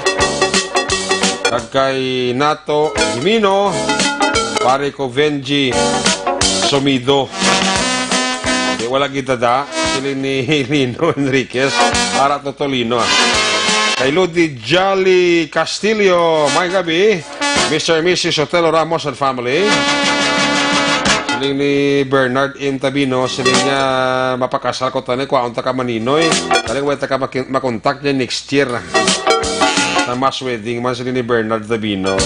S2: kag kay Nato, Jimino, pare ko Venji, Sumido. Di wala gitada, sila ni Lino Enriquez, para Totolino. Kay Ludi Jolly Castillo, may gabi, Mr. and Mrs. Otelo Ramos and family. Siling ni Bernard M. Tabino, siling niya mapakasal ko tanay ko, aunta ka maninoy. Taling wala ka makontak niya next year. Na mass wedding man siling ni Bernard Tabino.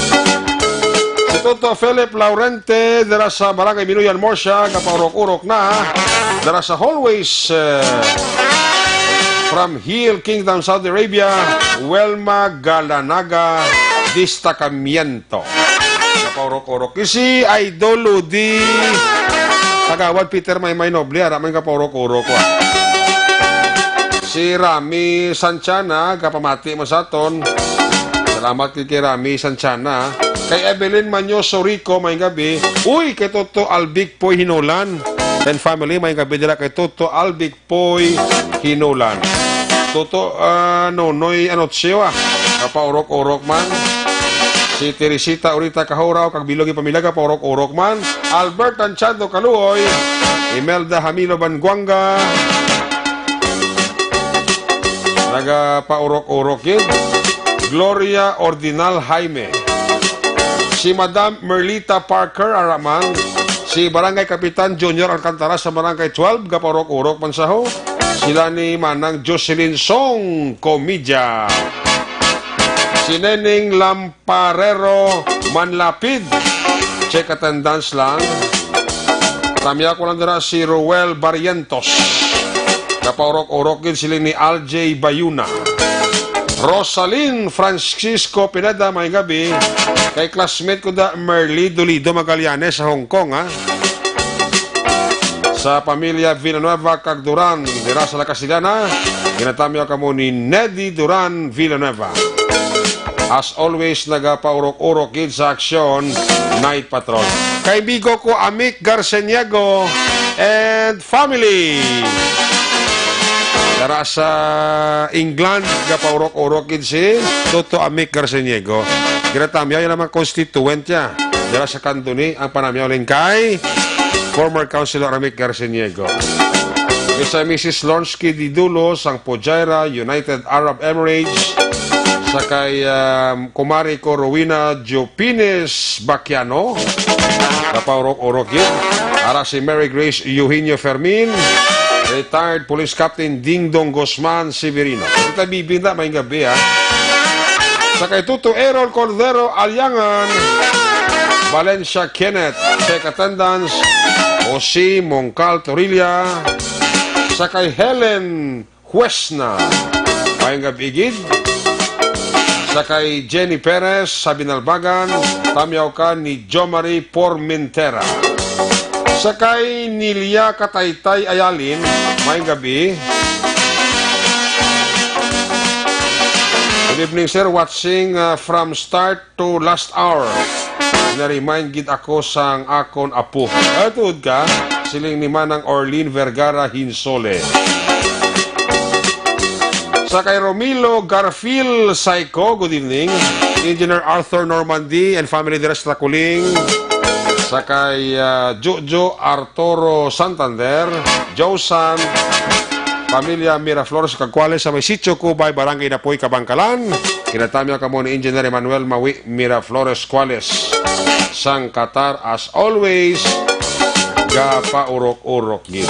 S2: Si Toto Philip Laurente, dara sa Barangay Binuyan Morsha, kapaurok-urok na. Dara sa hallways from Hill Kingdom, Saudi Arabia, Welma Galanaga, Distacamiento. Kapaurok-urok. Kasi Idol Ludi Tagawad Peter May Noble, aramay kapaurok-urok ko. Si Rami Sanchana, kapamati mo sa aton. Salamat kay Rami Sanchana. Kay Evelyn Manyoso Rico, may gabi. Uy, kay Toto Albic Poy Hinulan. And family, may gabi dila kay Toto Albic Poy Hinulan. Toto, Noy Anotsyo, kapaurok-urok man. Si Teresita Urita Kahuraw, kag Bilogi Pamilya, kapaurok-urok man. Albert Anchando Kaluoy, Imelda Hamilo Banguanga, nagapaurok-urok yun. Gloria Ordinal Jaime. Si Madam Merlita Parker Aramang, si Barangay Kapitan Junior Alcantara sa Barangay 12, kapaurok-urok man saho. Sila ni Manang Jocelyn Song Comidya. Si Neneng Lamparero Manlapid, check attendance lang. Tamya ko lang dira si Roel Barrientos, kapaurok-urok yun sila ni Aljay Bayuna. Rosalyn Francisco Pineda, may gabi. Kay classmate ko da Merly Dolido Magallanes sa Hong Kong, ha. Sa pamilya Villanueva kag Duran, dira sa Lakasilana, ginatamyo ka mo ni Neddy Duran Villanueva. As always, nagapaurok-urok yun sa aksyon, Night Patrol. Kaibigo ko, Amik Garceniego and family. Dara sa England, nagapaurok-urok yun si Toto Amik Garceniego. Ginatamyo yun naman constituent niya. Dara sa Cantoni, ang panamyo rin kay former Councilor Amik Garceniego. Isa Mrs. Lonsky Didulos, ang Pojaira, United Arab Emirates. Sa kay kumari ko Rowena Jopines Baquiano, kapaurok-urok yun. Ara si Mary Grace Eugenio Fermin, retired Police Captain Dingdong Guzman Severino. Kita bibinda, may gabi, ha. Sa kay Tuto Errol Cordero Alyangan, Valencia Kenneth, check attendance. Osi Mongcal Torilla, sa kay Helen Huesna, may gabi gid. Sa kay Jenny Perez sa Binalbagan, tamyaw ka ni Jomari Formentera. Sa kay Nilia Kataytay Ayalin, may gabi. Good evening sir, watching from start to last hour. Na-remind gid ako sang akon apo. Atud ka, siling ni Manang Orlin Vergara Hinsole. Sa kay Romilo Garfield Saiko, good evening. Engineer Arthur Normandy and family dira sa Takuling. Sa kay Jojo Arturo Santander, Josan, pamilya Miraflores Kagwales sa may sitio Kubay, Barangay Napoy, Kabangkalan. Kinatamya ka mo ni Engineer Emmanuel Mawi Miraflores Cuales. Sang Qatar, as always, gapaurok-urok gid.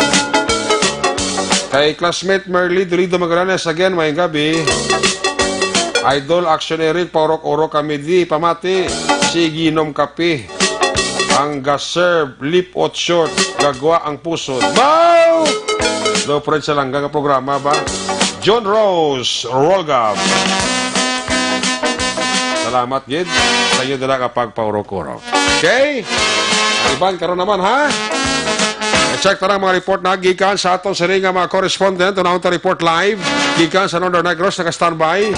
S2: Kay classmate Merly Dolido Magallanes, again, may gabi. Idol, actionary, paurok-urok kami di, pamati, si Ginom Kapi. Ang gaserve, lip out short, gagwa ang puso. Bow! Low friend sa langgang programa ba? John Rose, Rolgab. Salamat, gid. Sa inyo dala kapag paurok-urok. Okay? Iban, karon naman, ha? Check tarang mga report na gikan sa atong siring nga mga correspondent. Unang report live gikan sa Northern Negros, naka-standby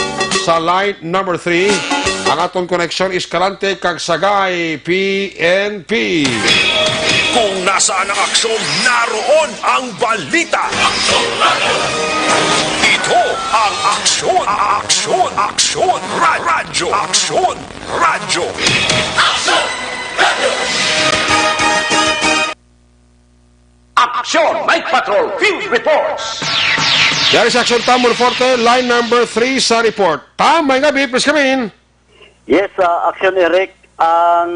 S2: sa line number 3. Ang atong connection is Escalante kag Sagay PNP.
S6: Kung nasaan ang aksyon, naroon ang balita. Ito ang aksyon, radyo. Aksyon, radyo.
S5: Action Night Patrol Field Reports.
S2: Yari sa Aksyon Tamon Forte, line number 3 sa report. May gabi, please come in.
S8: Yes, Action Eric, ang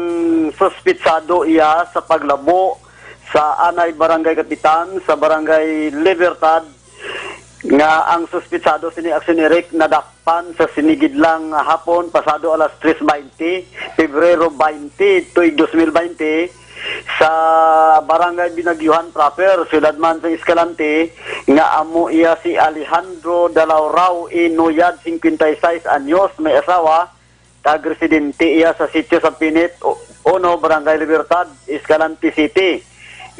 S8: suspitsado iya sa paglabo sa Anay Barangay Kapitan sa Barangay Libertad nga ang suspitsado sini Action Eric nadakpan sa sinigidlang hapon pasado alas 3:20 Pebrero 20 tuig 2020 sa Barangay Binagyuhan proper, Ciudad man sa Escalante, nga amo iya si Alejandro Dalaurao Inuyad, 56 anyos, may asawa, kag-residente iya sa sitio sa Pinit, 1, Barangay Libertad, Escalante City.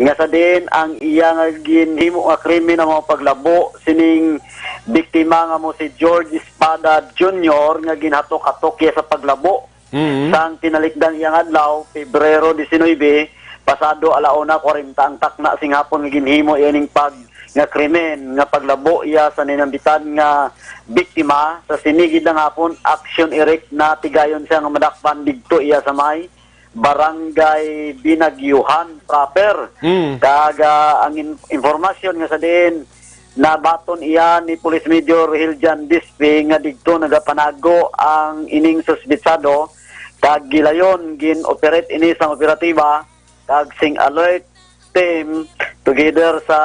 S8: Nga sa din, ang iya nga ginhimo nga krimen ang mga paglabo, sining biktima nga mo si George Espada Jr. nga ginhatok-hatok iya sa paglabo. Sang tinalikdan iyang adlaw, Pebrero 19, pasado 1:40 ang takna sing hapon nga ginhimo ining pag nga krimen nga paglabo iya sa ninambitan nga biktima sa sinigid ng hapon. Action Eric na tigayon siya nga madakpan didto iya sa may Barangay Binagyuhan proper. Kaga ang informasyon nga sa din nabaton iya ni Police Major Hiljan Dispe nga didto nagapanago ang ining suspitsado kag gilayon gin-operate ini sang operatiba kag sing alert team together sa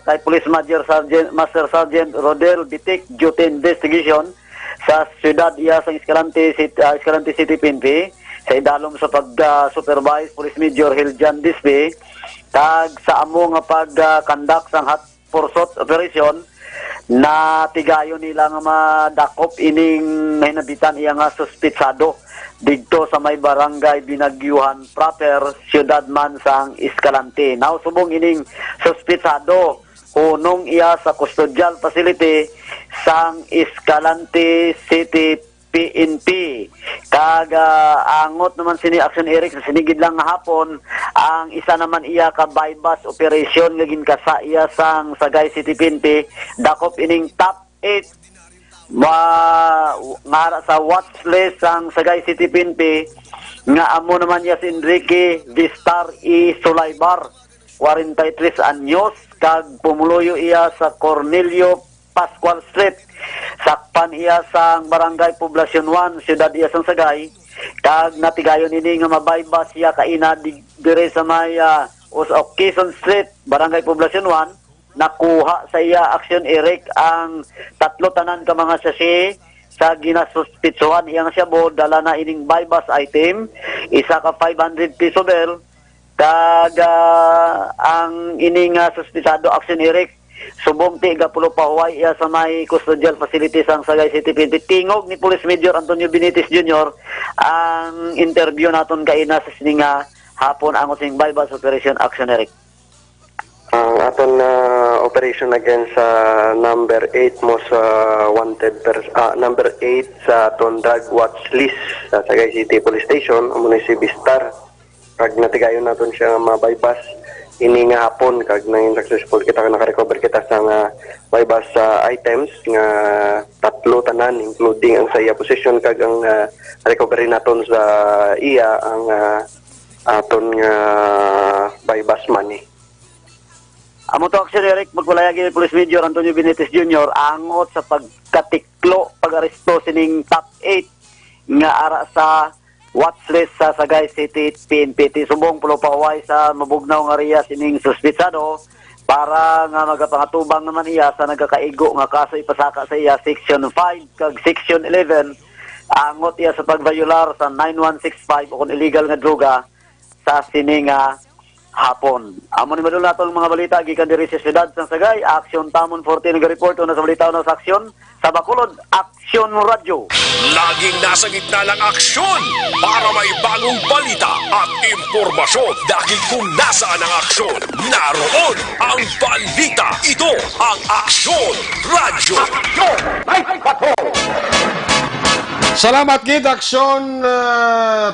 S8: kay Police Master Sergeant Rodel Bitik Duty Investigation sa siyudad iya sa Escalante City PNP sa idalom sa pag-supervise Police Major Hiljan Dispe kag sa amo nga pag-conduct sang hot pursuit operation na tigayon nila nga madakop ining hinabitan iya nga suspitsado dito sa may Barangay Binagyuhan proper, Ciudad man sang Escalante. Now subong ining suspitsado hunong iya sa custodial facility sang Escalante City PNP. Kaga angot naman sini Action Eric sa sinigid lang nga hapon ang isa naman iya ka bypass operation nga ginkasa iya sang Sagay City PNP dakop ining top 8 ngara sa watch list ang Sagay City PNP nga amo naman niya si Enrique Vistar E. Sulaybar 43 anyos kag pumuloyo iya sa Cornelio Pascual Street sakpan iya sang Barangay Poblacion 1 siyudad iya sang Sagay kag natigayon ini nga mabaybas iya kaina dire sa may Quezon Street Barangay Poblacion 1 nakuha sa iya Action Eric ang tatlo tanan ka mga sasi sa ginasuspitsuhan iyang siyabo dala na ining bypass item isa ka 500 peso bell kag ang ining suspitsado Action Eric subong ti gapulo pa huway iya sa may custodial facilities ang Sagay City PNP. Tingog ni Police Major Antonio Benitez Jr. ang interview naton kaina sa sininga hapon ang using bypass operation Action Eric.
S9: Ang aton operation against number 8 mo sa wanted number 8 sa aton drug watch list sa Sagay City Police Station amo ni si Vistar kag natigayon naton siya nga bypass ini nga hapon kag nang successful kita naka-recover kita sa bypass items nga tatlo tanan including ang sa iya possession kag ang recovery naton sa iya ang aton nga bypass money.
S8: Amo to Action Eric, magpalayagi ni Police Major Antonio Benitez Jr. angot sa pagkatiklo, pag-aresto sining top 8 nga ara sa watchlist sa Sagay City PNP. Subong pulo paway sa mabugnaw nga riya sining suspitsado para nga magapangatubang naman iya sa nagakaigo nga kaso ipasaka sa iya Section 5 kag Section 11 angot iya sa pagviolar sa 9165 o kung illegal nga droga sa sining hapon. Amo ni madula natong mga balita gikan diri sa siyudad sang Sagay. Action Tamon 14 nag-report na sa balita na sa aksyon sa Bacolod Action Radio.
S6: Laging nasa gitna ng aksyon para may bagong balita at impormasyon dahil kung nasaan ang aksyon, naroon ang balita. Ito ang Aksyon Radio.
S5: Action Night Patrol.
S2: Salamat gid aksyon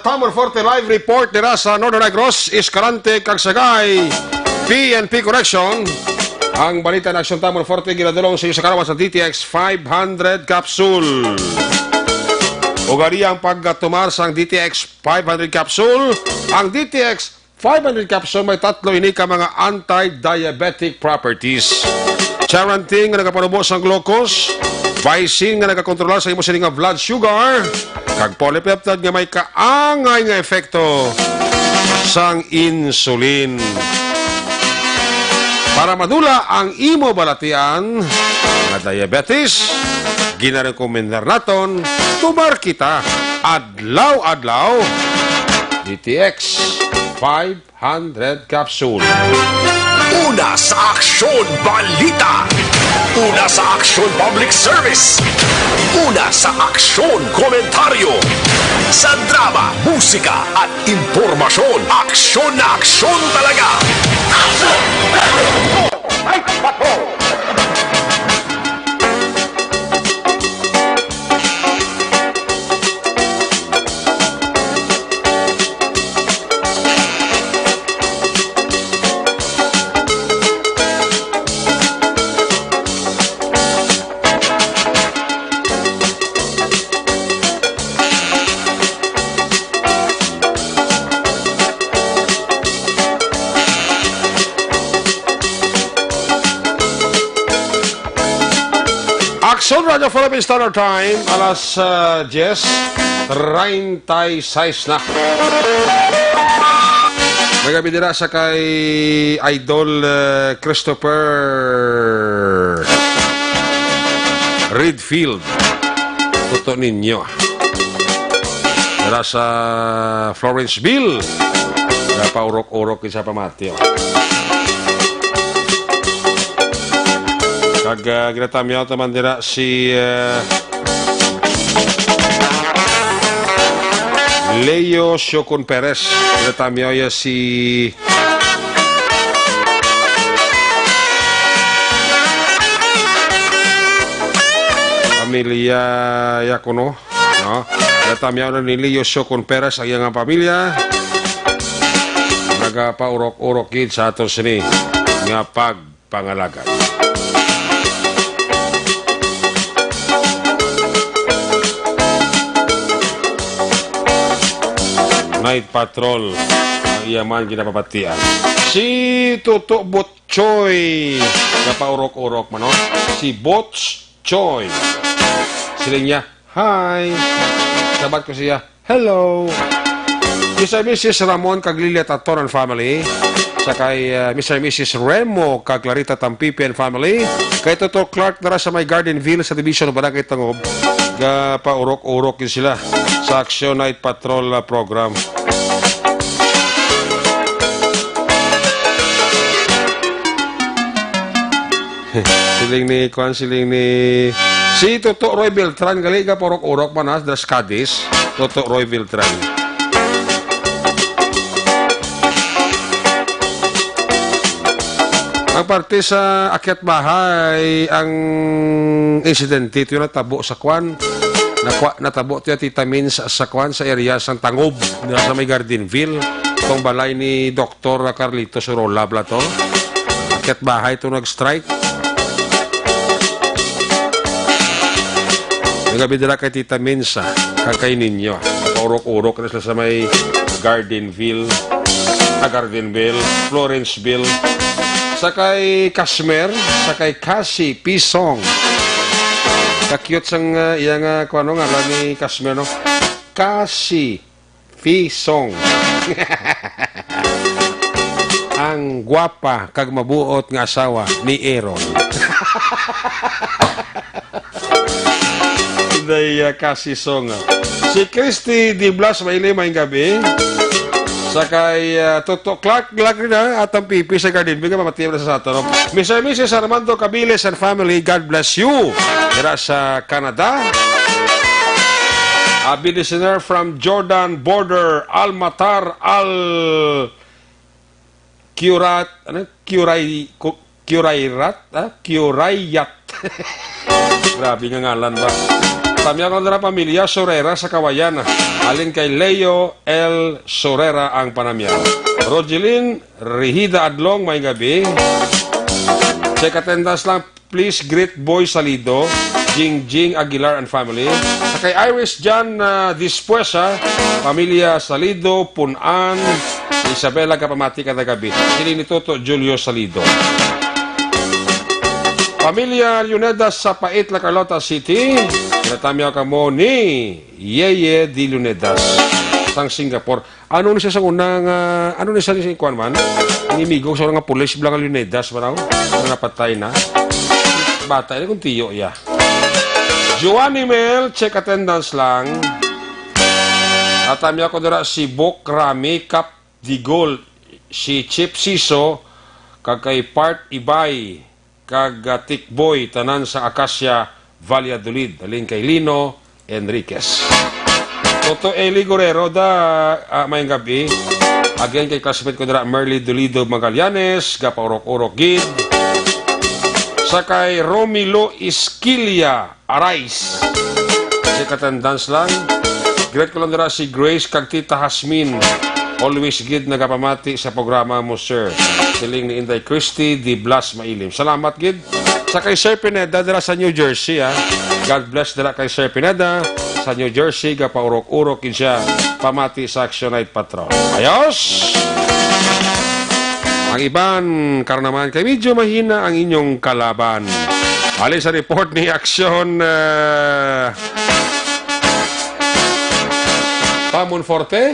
S2: Tamor Forte live report dira sa Northern Negros, Escalante, Kagsagay, PNP Correction. Ang balita ng aksyon Tamor Forte ginadulong sa iyo sa karawan sa DTX 500 capsule. Ugari ang pagtumar sa DTX 500 capsule. Ang DTX 500 capsule may tatlo ini ka mga anti-diabetic properties. Charantin nga nagapanubos ang glucose, Vicin nga nagakontrolar sa imo sining nga blood sugar, kag polypeptide nga may kaangay nga efekto sang insulin. Para madula ang imo balatian nga diabetes, ginarekomendar naton tumar kita adlaw-adlaw DTX 500 capsule.
S6: Una sa Aksyon Balita. Una sa Aksyon Public Service. Una sa Aksyon Komentaryo. Sa drama, musika at impormasyon. Aksyon na aksyon talaga. Aksyon! Ay, patrol!
S2: Aksyon Radio Philippine Standard Time, alas 10:36 na. Magabidira sa kay Idol Christopher Redfield. Toto ninyo. Dira sa Florenceville. Napaurok-urok sa pamatyo. Kag ginatamyaw taman dira si Leo Siocon Perez. Ginatamyaw ya si pamilya Yakuno, no? Ginatamyaw na ni Leo Siocon Perez ang iyang pamilya. Nagapaurok-urok gid sa ato sini nga pagpangalagan. Night Patrol ang iyaman ginapapatian. Si Tuto Botchoy napaurok-urok man, no? Si Botchoy. Sila niya, hi. Sabat ko siya, hello. Mr. and Mrs. Ramon Caglilia Tatoran family. Sa kay Mr. and Mrs. Remo Clarita Tampipi and family. Kay Toto Clark nara sa may Gardenville sa Division of Barangay Tangob. Paurok-urok yun sila sa Action Night Patrol program. siling ni si Toto Roy Beltran galiga paurok-urok manas das Cadiz. Toto Roy Beltran. Ang parte sa akyat bahay, ang insidente ito yung natabo sa kwan. Natabo ito yung titamin sa kwan sa area sa Tangob, sa may Gardenville. Itong balay ni Dr. Carlitos Urola to. Akyat bahay ito nag-strike. Nagabidala kay Tita Minsa, kakainin nyo. Paurok-urok na sila sa may Gardenville, Florenceville. Sakay Kasmer, sakay Kasi Pisong. Kakyot sang iyang kuano nga ni Kasmer, no? Kasi Pisong. Ang gwapa kag mabuot nga asawa ni Aaron. Day Kasi Song. Si Christy Di Blas maili may gabi. Sakay Toto Clark na at ang pipi sa garden. Bigyan mamatiyam na sa ato. Mr. and Mrs. Armando Cabiles and family, God bless you. Dira sa Canada. A listener from Jordan border, Al-Matar, Curayat. Grabe nga ngalan ba? Tamya ko na pamilya Sorera sa Kawayan. Alin kay Leo L. Sorera ang panamya. Rogelyn Rihida Adlong, may gabi. Check attendance lang. Please greet Boy Salido, Jing Aguilar and family. Sa kay Iris Jan Dispuesa, pamilya Salido, Punan, Isabela Kapamati kada gabi. Sili ni Toto Julio Salido. Pamilya Lunedas sa Pait, La Carlota City. Natamya ka mo ni Yeye Di Lunedas sang Singapore. Ano ni siya sa unang, ano ni siya ni Kuan man? Inimigong sa mga pulis bilang Lunedas manaw. Mga napatay na. Bata, ini kung tiyo, ya. Joanny Mel, check attendance lang. Natamya ko dira si Bok Rami, Cap Digol, si Chip Siso, kagkay Part Ibay, kag Tikboy, tanan sa Acacia, Valladolid, alin kay Lino Enriquez. Toto Eli Guerrero da mayang gabi. Again kay classmate ko dira Merly Dolido Magallanes, gapaurok-urok gid. Sakay Romilo Isquilia Arais. Si katandans lang. Great ko lang dira si Grace kag Tita Hasmin. Always gid nagapamati sa programa mo, sir. Siling ni Inday Christy di Blas Mailim. Salamat gid. Sa kay Sir Pineda dira sa New Jersey, ha. God bless dira kay Sir Pineda sa New Jersey, gapaurok-urok kin siya. Pamati sa Action Night Patrol. Ayos! Ang iban, karnaman kay medyo mahina ang inyong kalaban. Alin sa report ni Action Pamon Forte.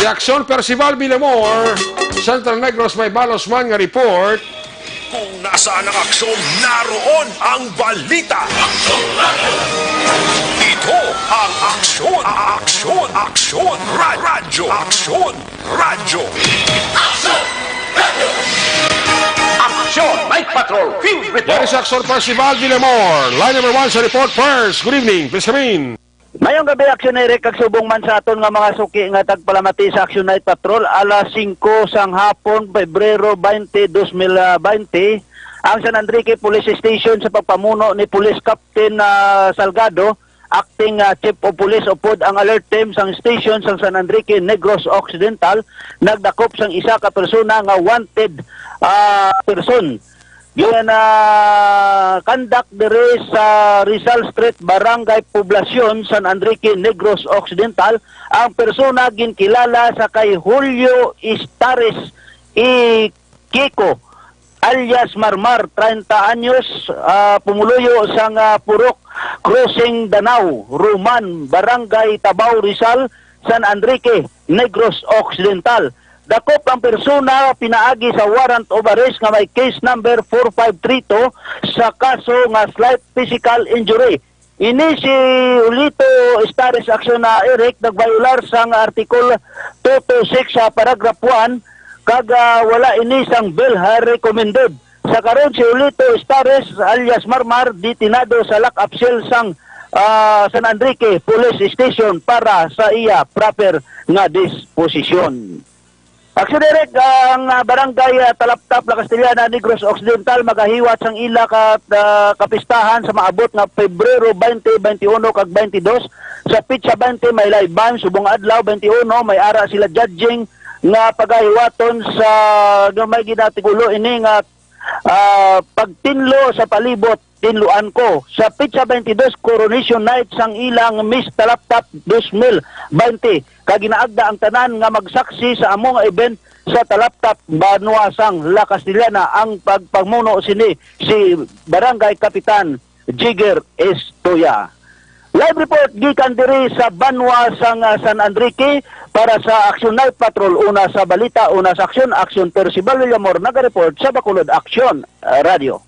S2: Si Action Percival Villamor, Central Negros may balos man nga report.
S6: Kung nasaan ang aksyon, naroon ang balita. Ito ang aksyon, aksyon, radyo, aksyon, radyo.
S5: Action Night Patrol Field
S2: Yan
S5: Report.
S2: si Action Percival Villamor. Line number 1 sa report first. Good evening. Please come in.
S8: Mayong gabi, Action Eric, kag subong man sa aton nga mga suki nga tagpalamati sa Action Night Patrol, alas 5 sang hapon, Pebrero 20, 2020, ang San Enrique Police Station sa pagpamuno ni Police Captain Salgado, acting Chief of Police upod ang alert team sang station sang San Enrique Negros Occidental, nagdakop sang isa ka persona nga wanted person. Yung conduct dire sa Rizal Street, Barangay Poblacion, San Enrique Negros Occidental, ang persona ginkilala sa kay Julio Istares y Kiko alias Marmar, 30 anyos, pumuluyo sang Purok Crossing Danau, Ruman, Barangay Tabao Rizal, San Enrique Negros Occidental. Dakop ang persona pinaagi sa warrant of arrest nga may case number 4532 sa kaso nga slight physical injury. Ini si Ulito Istares Action na Eric nagbayular sa article 226 sa paragraph 1 kag wala ini sang bail recommended. Sa karon si Ulito Istares alias Marmar ditinado sa lock-up cell sang San Enrique Police Station para sa iya proper nga disposisyon. Action Direct, ang barangay Talaptap, La Castellana, Negros Occidental, magahiwat sang ila kapistahan sa maabot nga Pebrero 20, 21 kag 22. Sa Pitsa 20 may laiban, subong adlaw 21 may ara sila judging nga pagahiwaton sa may ginatigulo ini nga pagtinlo sa palibot tinluan ko. Sa Pitsa 22 Coronation Night sang ilang Miss Talaptap 2020 kag ginaagda ang tanan nga magsaksi sa among event sa Talaptap Banuasang La Castellana ang pagpamuno sini si Barangay Kapitan Jigger Estoya. Live report gikan diri sa Banuasang San Enrique para sa Action Night Patrol. Una sa balita, una sa aksyon, Action Percival Villamor naga-report sa Bacolod Action Radio.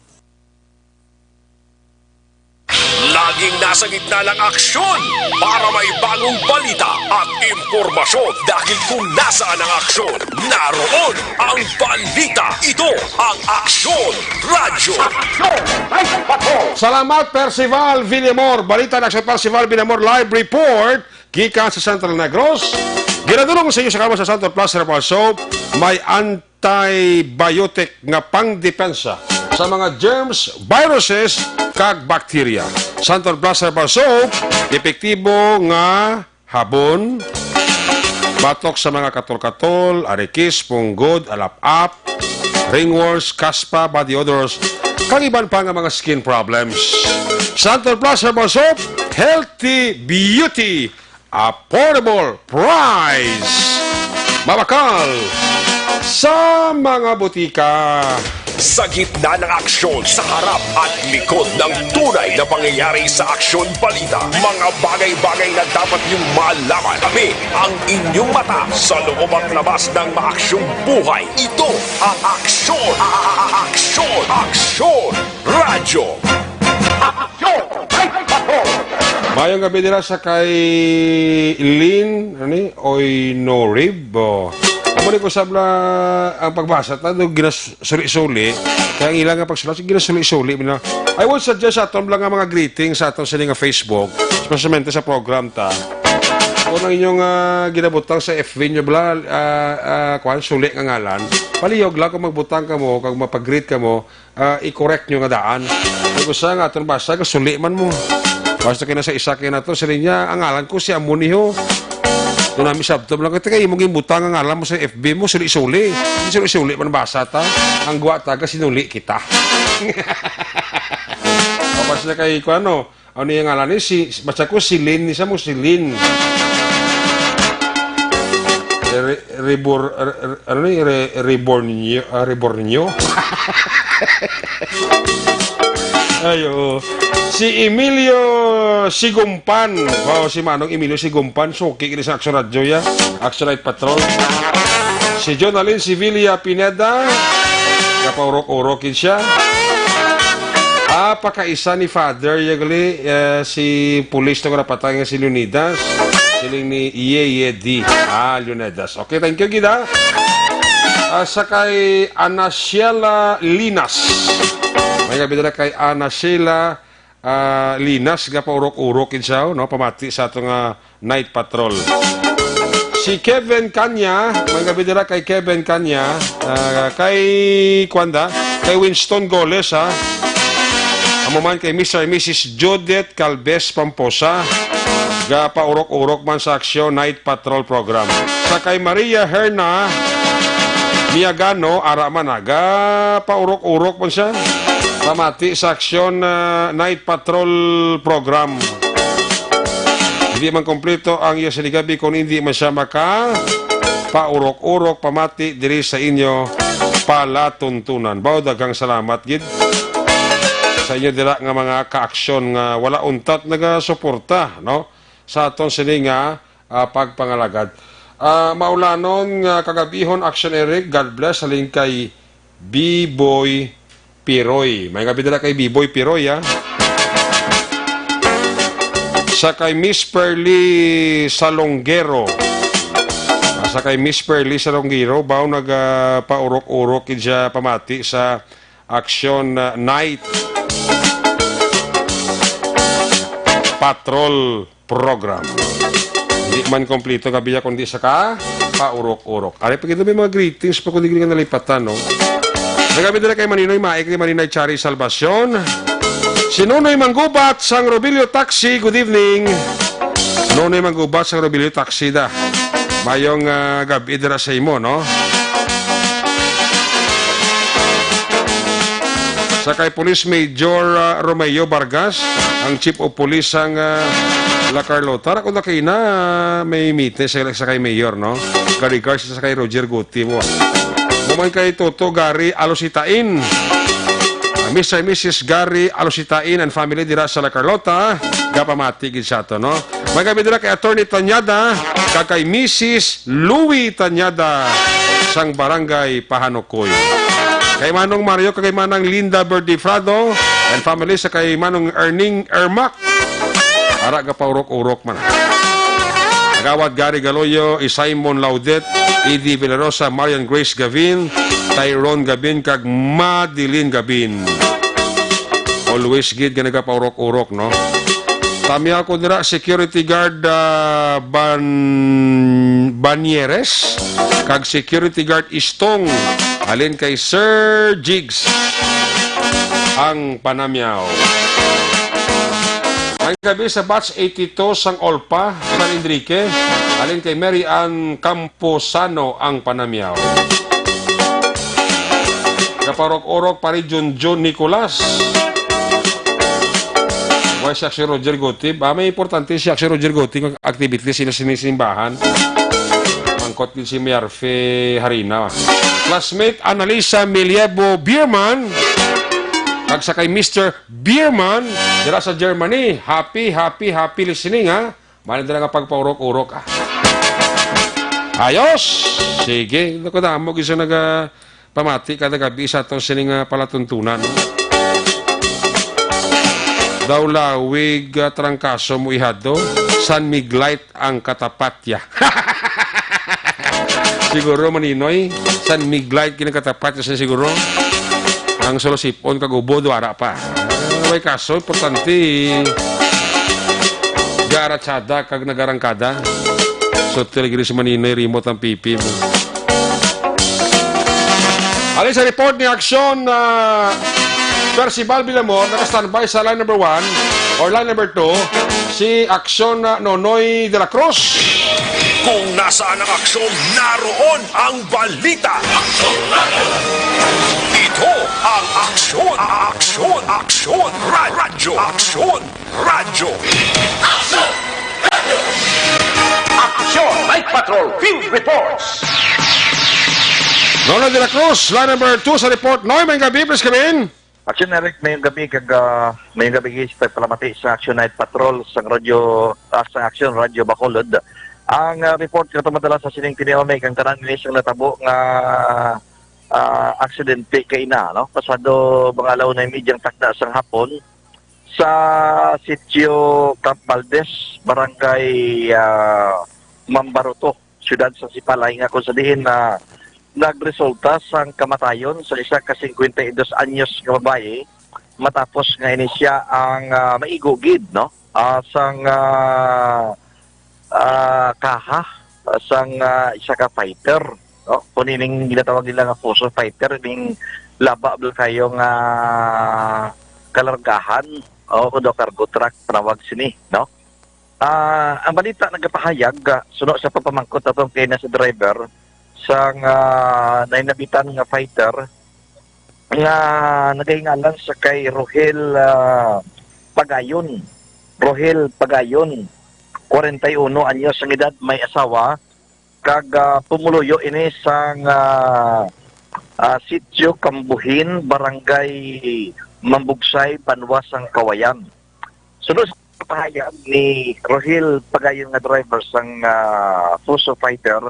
S6: Laging nasa gitna ng aksyon para may bagong balita at impormasyon dahil kung nasaan ang aksyon, naroon ang balita. Ito ang Aksyon Radyo.
S2: Salamat Percival Villamor. Balita ng Action Percival Villamor live report gikan sa Central Negros. Ginadulong sa inyo sa kama sa Santo Plus Herbal Soap, may antibiotic nga pangdepensa sa mga germs, viruses, kag bakterya. Santon Plus Herbal Soap, epektibo nga habon, batok sa mga katol-katol, arikis, punggod, alap-ap, ringworms, kaspa, body odors, kag iban pa nga mga skin problems. Santon Plus Herbal Soap, healthy beauty, affordable price. Mabakal sa mga butika.
S6: Sa gitna ng aksyon, sa harap at likod ng tunay na pangyayari sa aksyon balita, mga bagay-bagay na dapat niyong malaman. Kami ang inyong mata sa loob at labas ng maaksyong buhay. Ito ang aksyon! Aksyon! Aksyon! Radyo! Aksyon!
S2: Mayong gabi nila sa kay Lynn, oy no rib. Muli ko sabla ang pagbasa, tado ginasuli-suli, kaya ang ilang nga pagsulat, ginasuli-suli. I would suggest sa aton lang ang mga greetings sa aton sa nga Facebook, especially sa program ta. Kung ang inyong ginabutang sa FB nyo bala, suli nga ngalan, paliyog lang kung magbutang ka mo, kung mapag-greet ka mo, i-correct nyo nga daan. Kung gusto nga aton basa, suli man mo. Basta kina sa isa kina to, sa niya, ang ngalan ko si Amuniho. Doon namin sabtob lang, kaya mong ibutang ang alam mo sa FB mo, suli-suli. Hindi suli-suli, man basa ta. Ang guwa taga, sinuli kita. Kapag na kay, ano yung ngalan niya, basta ko si Lynn, isa mo si Lynn. Reborn nyo? Ayo. Si Emilio Sigumpan. Wow, si Manong Emilio Sigumpan. So, kikini sa Action Radio ya. Action Light Patrol. Si Jonalyn Sevilla Pineda. Kapaurok-urokin siya. Pakaisa ni Father. Yagali, si pulis na karapatang si Leonidas. Siling ni Iye-Yedi. Leonidas. Okay, thank you, Gida. Sakay Anasiela Linas. May gabi na kay Anasiela Linas, gapaurok-urokin siya, no? Pamati sa itong night patrol. Si Kevin Kanya, may gabi nila kay Kevin Kanya, kay Winston Goles, amuman kay Mr. and Mrs. Judith Calves Pamposa, gapaurok-urok man sa aksyon night patrol program. Sa kay Maria Herna Miagano, araman gapaurok-urok man siya. Pamati sa aksyon night patrol program. Hindi man kompleto ang iya siligabi kung hindi man siya paurok-urok pamati diri sa inyo palatuntunan. Bao daghang salamat gid sa inyo dira nga mga kaaksyon nga wala untat nagasuporta, no, sa aton sini nga pagpangalagad. Maulanon nga kagabihon Action Eric, God bless aling kay B-Boy Piroy. May gabi nila kay B-Boy Piroy, Sa kay Miss Perly Salonguero. Sa kay Miss Perly Salonguero, bao nagpaurok-urok siya pamati sa Action Night Patrol Program. Hindi man kompleto gabi kundi sa paurok-urok. Ari pagito may mga greetings pa kundi nga nalipatan, no? Nagamit nila kay Maninoy Maik, kay Maninoy Chari Salvacion. Si Nonoy Manggubat, sang Robilio Taxi, good evening. Nonoy Manggubat, sang Robilio Taxi da. Mayong gabi dira sa imo, no? Sa kay Police Major Romeo Vargas, ang Chief of Police ang La Carlota. Kung na kayo na may meeting sa kay Mayor, no? Regards sa kay Roger Guti mo. Kumain kay Toto Gary Alositain. Mr. and Mrs. Gary Alositain and family dira sa La Carlota. Gapamati gid sa to, no? Magabi dira kay Attorney Tanyada, kay Mrs. Louie Tanyada sang Barangay Pahanukoy. Kay Manong Mario, kay Manang Linda Berdifrado and family sa kay Manong Erning Ermac. Ara gapaurok-urok man. Agawad Gary Galoyo, Simon Laudet, Edie Villarosa, Marian Grace Gavin, Tyrone Gabin, kag Madeline Gabin. Always gid ka nagapaurok-urok, no? Tami ako nila, security guard Banieres, kag security guard Istong, alin kay Sir Jigs. ang Panamyaw. Ang gabi sa batch 82 sang Olpa, San Enrique, alin kay Mary Ann Camposano ang Panamyaw. Kaparok-orok pari John Nicolas. Why si Akshay Roger Gotti? May importante si Akshay Roger Gotti ng activity sila sinisimbahan. Mangkot din si Mayarfe Harina. Classmate Annalisa Milievo Bierman. Kag sa kay Mr. Bierman, dira sa Germany. Happy listening, ha? Manin dira nga pagpaurok-urok, ha? Ayos! Sige, naku na, mo gisa pamati kada gabi sa itong sining palatuntunan. Daw lawig trangkaso mo ihado, San Miglite ang katapatya. Siguro maninoy, San Miglite kinakatapatya siya siguro. Ang solusipon kagubo duara pa. May kaso, importante garatsada kag nagarangkada. So talaga si maninoy remote ang pipi mo. Alin sa report ni Aksyon Percival Villamor, naka-standby sa line number 1 or line number 2, si Aksyon Nonoy de la Cruz.
S6: Kung nasaan ang aksyon, naroon ang balita. Ito ang aksyon, radyo.
S5: Aksyon Night Patrol Field Reports.
S2: Nonoy de la Cruz, line number 2 sa report. Noy, may gabi, please come in.
S10: Action Eric, mayong gabi sa palamati sa Action Night Patrol sa radyo sa Action Radio Bacolod. Ang report ko madala sa sining tiniomay kang tanan ni siyang natabo nga aksidente kay na, no? Pasado bangalaw na medyang takda sang hapon sa sitio Camp Valdez, barangay Mambaroto, siyudad sa Sipalay, nga kung sabihin na nagresulta sang kamatayon sa isa ka 52 anyos nga babae matapos nga ini siya ang maigugid, no? Sang kaha sang isa ka fighter, no? Kunining ginatawag nila nga puso fighter, ning laba bel kayo nga kalargahan o kuno cargo truck panawag sini, no? Ang balita nagpahayag suno sa pagpamangkot atong kay na sa driver sang nainabitan nga fighter nga nagahingalan sa kay Rohel Pagayon. Rohel Pagayon, 41 anyos ang edad, may asawa, kag pumuluyo ini sang sitio Kambuhin, barangay Mambugsay, Banwasang Kawayan. Sunod sa pahayag ni Rohel Pagayon nga driver sang Puso Fighter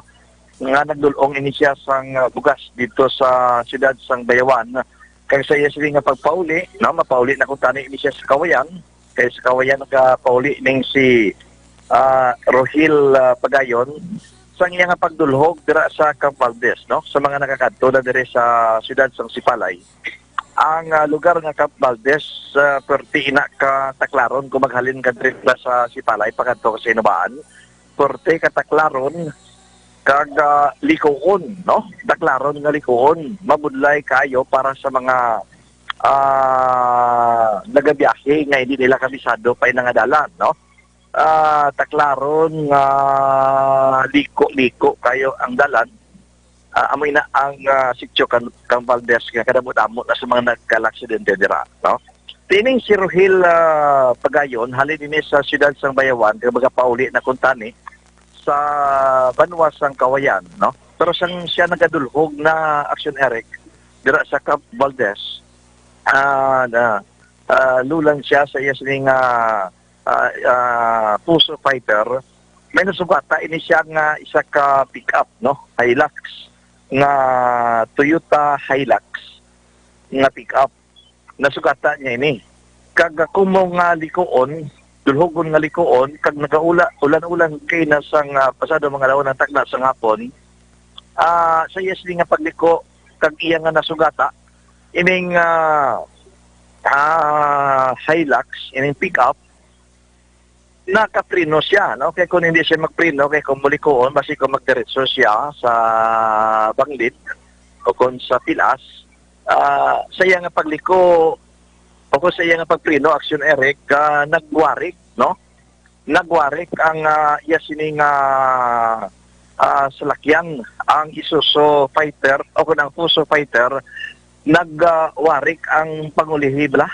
S10: nga nagdulong ini siya sang bugas dito sa siyudad sang Bayawan. Kaya sa iya sila nga pagpauli, no? Mapauli na kung tani ini siya sa Kawayan. Kaya sa Kawayan nagpauli ning si Rohel Pagayon sang iya nga pagdulhog dira sa Camp Valdez, no? Sa mga nakakadto na dire sa siyudad sang Sipalay. Ang lugar nga Camp Valdez, perti ina ka Taklaron, kung maghalin ka dire sa Sipalay pagadto sa Inubaan, perti ka Taklaron kag likuon, no? Taklaron nga likuon, mabudlay kayo para sa mga nagabiyahe nga hindi nila kabisado pa inangadalan, no? Taklaron nga liko kayo ang dalan. Amoy na ang sitio Camp Valdez nga kadamot-amot na sa mga nagkalaksidente dira, no? Tining si Rohel Pagayon halin ini sa siyudad sang Bayawan kag magapauli na kuntani sa Banwasang Kawayan, no? Pero siya nagadulhog na Action Eric dira sa Camp Valdez. Lulan siya sa iya sining Puso Fighter. May nasugata ini siya nga isa ka pick-up, no? Hilux nga Toyota Hilux nga pick-up. Nasugata niya ini. Kag kumo nga likuon, dulhogon nga likuon, kag ulan-ulan kay na sang pasado mga lawon ng takna sang hapon. Sa iya sining nga pagliko kag iya nga nasugata ining Hilux, ining pick-up, nakaprino siya, no? Kaya kung hindi siya magprino, kaya kung mulikoon, basi kung magdiretso siya sa Banglit o kung sa Pilas, sa iya nga pagliko, o kung sa iya nga pagprino, Action Eric, nagwarik, no? Nagwarik ang sining salakyan, ang Isuzu Fighter, o kung ang Fuso Fighter, nagwarik ang pangulihi, bala?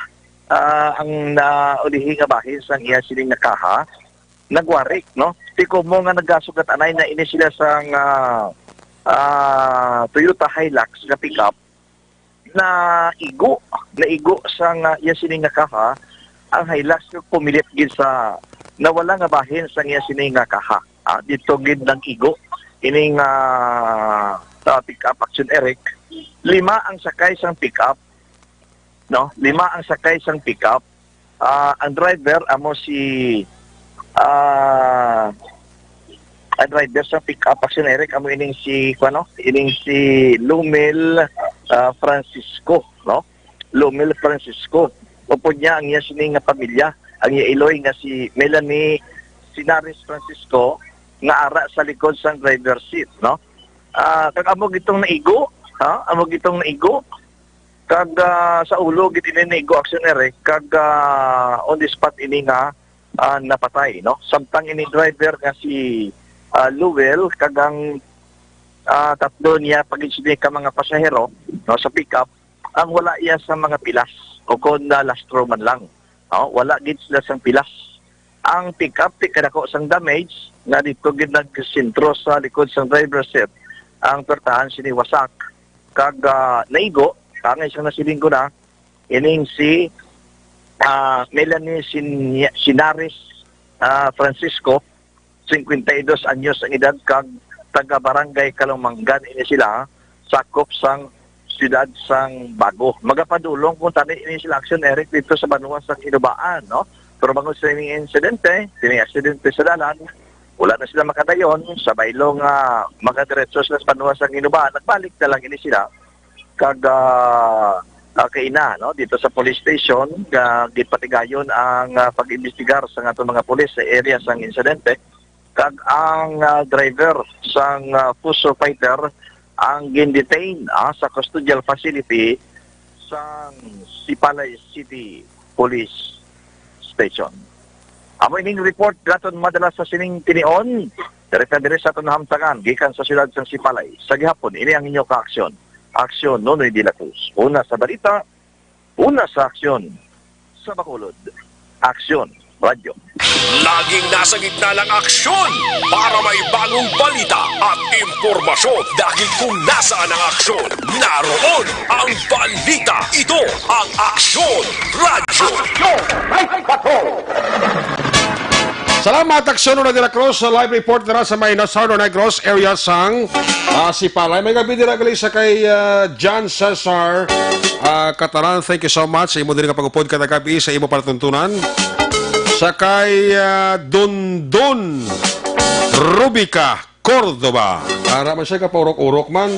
S10: Ang ulihi nga bahin sa iya sining nakaha, nagwarik, no? Tiko mo nga nagasugat anay na ini sila sa Toyota Hilux nga pickup na igo sa iya sining nakaha, ang Hilux pumilit gid sa nawala nga bahin sa iya sining nakaha. Dito gid ng igo ining pickup, Action Eric. 5 ang sakay sang pickup, no? 5 ang sakay sang pickup. Ang driver amo si ang driver sa pick-up, Action Eric, amo ining si Lumel Francisco, no? Lumel Francisco. Upod niya ang iya sining nga pamilya, ang iya iloy nga si Melanie Sinares Francisco nga ara sa likod sang driver seat, no? Kag amo gitong naigo, amo gitong naigo. Kag sa ulo gid ini naigo, Action Eric, kag on the spot ini nga napatay, no? Samtang ini driver nga si Luwel, kagang tatlo niya pag-isili ka mga pasahero, no, sa pick-up, ang wala iya sa mga pilas o kung lastro man lang, no? Wala gid sila sang pilas. Ang pick-up kadako sang damage nga dito gid nagsintro sa likod sang driver seat, ang pertahan siniwasak kag naigo kangay siyang nasilinggo na ining si Melanie Sinares Francisco, 52 anyos ang edad, kag taga Barangay Kalumanggan ini sila, sakop sang siyudad sang Bago. Magapadulong kung tani ini sila, Action Eric, dito sa Banwa sang Inubaan, no? Pero bangon sa ining insidente sa dalan, wala na sila makadayon, sa baylong magadiretso sila sa Banwa sang Inubaan, nagbalik na lang ini sila, kag kaina, no, dito sa police station, gipatigayon ang pag-imbestigar sa atong mga pulis sa area sang insidente, kag ang driver sang Fuso Fighter ang gindetain sa custodial facility sang Sipalay City Police Station. Amo ining report gaton madala sa sining tinion, dire sa aton hamtangan gikan sa siyudad sang Sipalay. Sa gihapon ini ang inyo ka-aksyon. Aksyon Nonoy de la Cruz. Una sa balita, una sa aksyon. Sa Bacolod, Aksyon Radio.
S6: Laging nasa gitna ng aksyon para may bagong balita at impormasyon. Dahil kung nasaan ang aksyon, naroon ang balita. Ito ang Aksyon Radio.
S2: Salamat, Aksyon de la Cruz, sa live report na sa may Southern Negros area sang Sipalay. May gabi nila gali sa kay John Cesar Catalan. Thank you so much. Sa imo din kapag-upod ka na gabi sa imo palatuntunan. Sa kay Dondon Rubica Cordova. Araman siya kapaurok-urok man.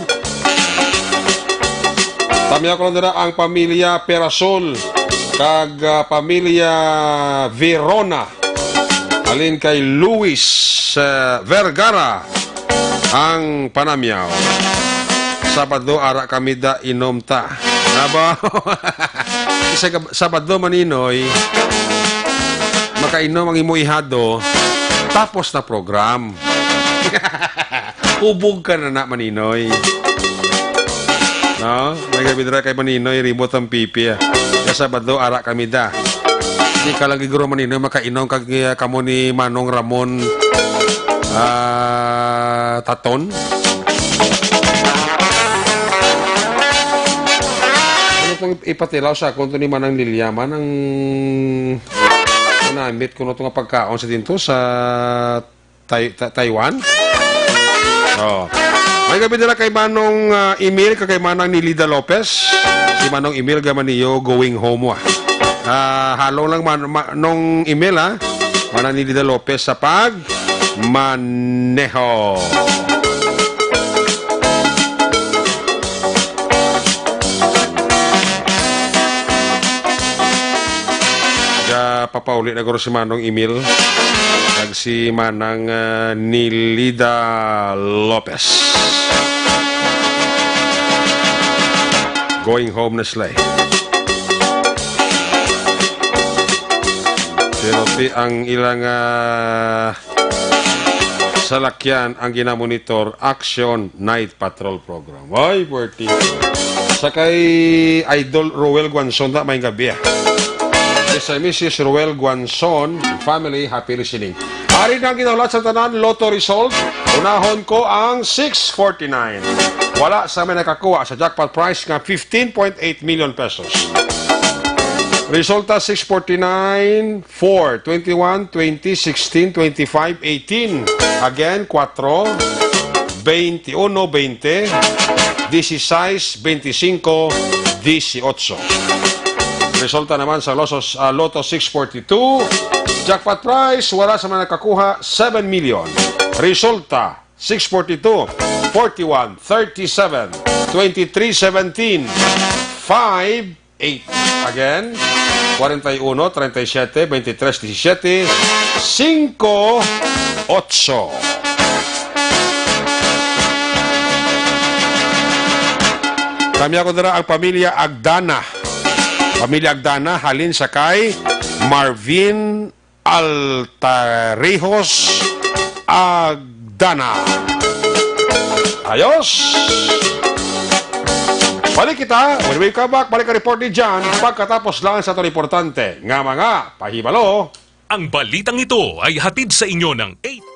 S2: Tamiya ko lang nila ang pamilya Perasol kag pamilya Verona. Alin kay Luis Vergara ang panamyaw. Sabado ara kami da inom ta. Aba, Sabado maninoy, makainom ang imo ihado, tapos na program. Ubog ka na maninoy. No? May gabi dira kay maninoy, remote ang pipi. Kaya Sabado ara kami da. Di ka lang giguro maninoy, makainom kag kamo ni Manong Ramon Taton. Ano pong ipatilaw sa konto ni Manang Lilia, Manang namit ko na itong pagkaon sa dinto sa Taiwan. Oh. May gabi nila kay Manong Emil, kay Manang Nilida Lopez. Si Manong Emil gaman niyo going home halo lang nung email Manang Nilida Lopez sa pagmaneho. Papauli na guro si Manong Emil kag si Manang Nilida Lopez. Going home na sila. Pero ang ilang salakyan ang ginamonitor Action Night Patrol Program. Ay, Bertie. Sa kay Idol Roel Guanzon na may gabi. Sa Mrs. Roel Guanzon, family, happy listening. Ari na ginaulat sa tanan, Lotto result. Unahon ko ang 649. Wala sa may nakakuha sa jackpot price nga 15.8 million pesos. Resulta 649, 4, 21, 20, 16, 25, 18. Again, 4, 21, 20, 16, 25, 18. Resulta naman sa Lotto 642. Jackpot price, wala sa mga nakakuha, 7 million. Resulta, 642, 41, 37, 23, 17, 5, 8. Again, 41, 37, 23, 17, 5, 8. Kami ako dara ang pamilya Agdana. Pamilya Agdana, halin sa kay Marvin Altarejos Agdana. Ayos! Balik kita, when we come back, balik ang report ni John pagkatapos lang sa ito importante. Nga mga pahibalo.
S11: Ang balitang ito ay hatid sa inyo ng 8.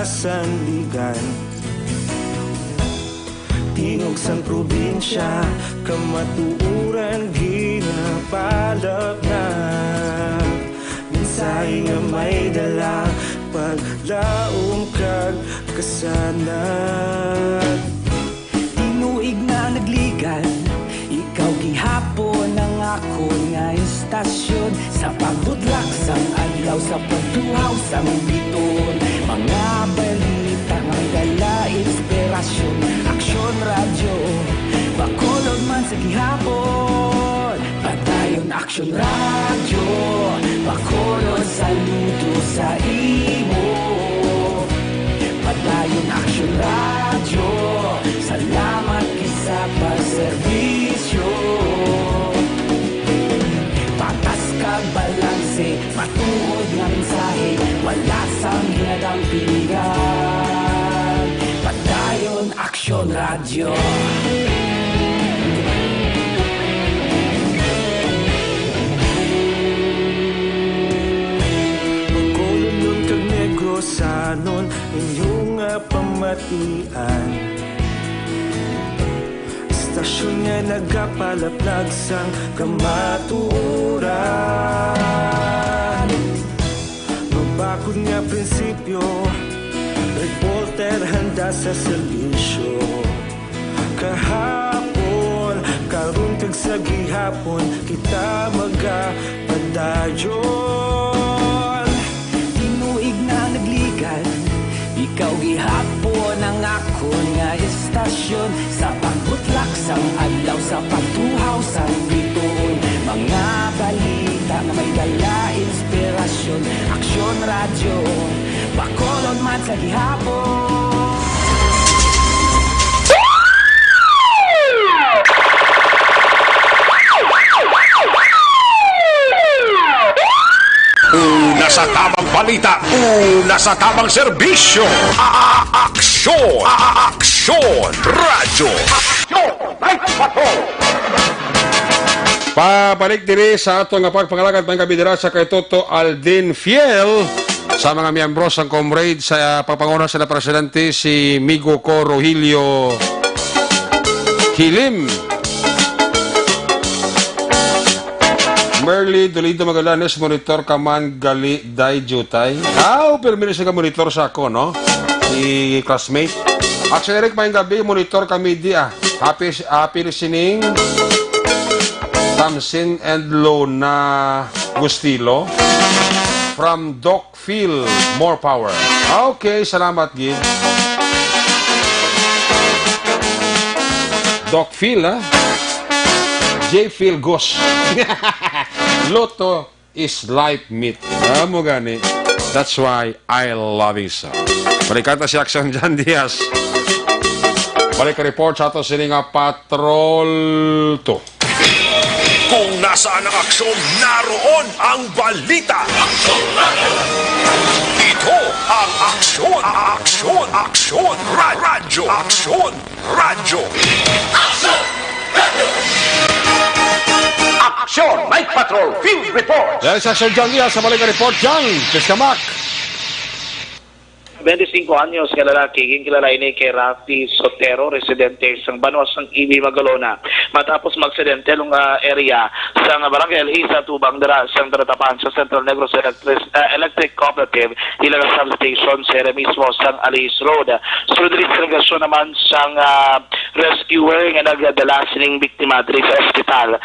S12: Sandigan tingog sang probinsya kamatuuran ginapalap na minsay nga may dala paglaom kag kasanat tinuig na nagligan ikaw gihapon ang ako nga istasyon sa pagbudlak sang adlaw sa pagtuhaw sang biton mga balita nga dala inspirasyon Aksyon Radyo Bacolod man sa gihapon padayon Aksyon Radyo Bacolod saludo sa imo padayon Aksyon Radyo salamat kisa pagserbisyo patas kag balanse matuod nga mensahe wala sang hinadang pilihan padayon Aksyon Radyo Bacolod nun kag Negros sa danon inyong pamatian. Istasyon nga nagapalaplag sang kamaturan. Magbakod nga prinsipyo, reporter handa sa serbisyo. Kahapon, karong kag sa gihapon, kita magapadayon. Tinuig na nagligan, ikaw gihapon ang ako nga istasyon. Sa pagbutlak sang adlaw, sa pagtuhaw sang bituon. Mga balita na may dala inspirasyon. Aksyon radyo, Bacolod man sa gihapon.
S6: Una sa tamang balita, una sa tamang serbisyo. Aksyon! Aksyon! Radyo! Aksyon! Night Patrol!
S2: Pabalik diri sa ato nga pagpangalagad ng kabidira sa kay Toto Aldin Fiel sa mga miyembro sang comrade sa pagpanguna sa presidente si Migo Co Rogelio Hilim. Merly Dolido Magalanes, monitor ka man gali day jutay. Permino siya ka monitor sa ako, no? Si classmate. Actually, Eric, mayang gabi, monitor kami di Happy listening. Tamsin and Lona Gustilo. From Doc Phil, more power. Okay, salamat, Gid. Doc Phil, ha? J. Phil Goss. Lotto is life meat. Mo gani. That's why I love it so. Balikata si Aksyon Jan Diaz. Balik report sa ato sini nga Patrol 2.
S6: Kung nasaan ang aksyon, naroon ang balita. Ito ang aksyon, aksyon, aksyon, radyo, aksyon, radyo. Aksyon! Aksyon! Night Patrol Field Report!
S2: Dahil sa Aksyon Jan Diaz sa balik report Jan, Piskamak.
S7: 25 anyos nga lalaki, kilala ini kay Rafi Sotero, residente sa Banuas ng Ibi, Magalona. Matapos magsidente ng area sa Barangay Elisa, Tubang, dara sa Taratapan sa Central Negros Electric Cooperative, ilang substation sa mismo sa Alice Road. Sunod rin sa regasyon naman sa rescuer nga nagdala sining biktima diri sa ospital.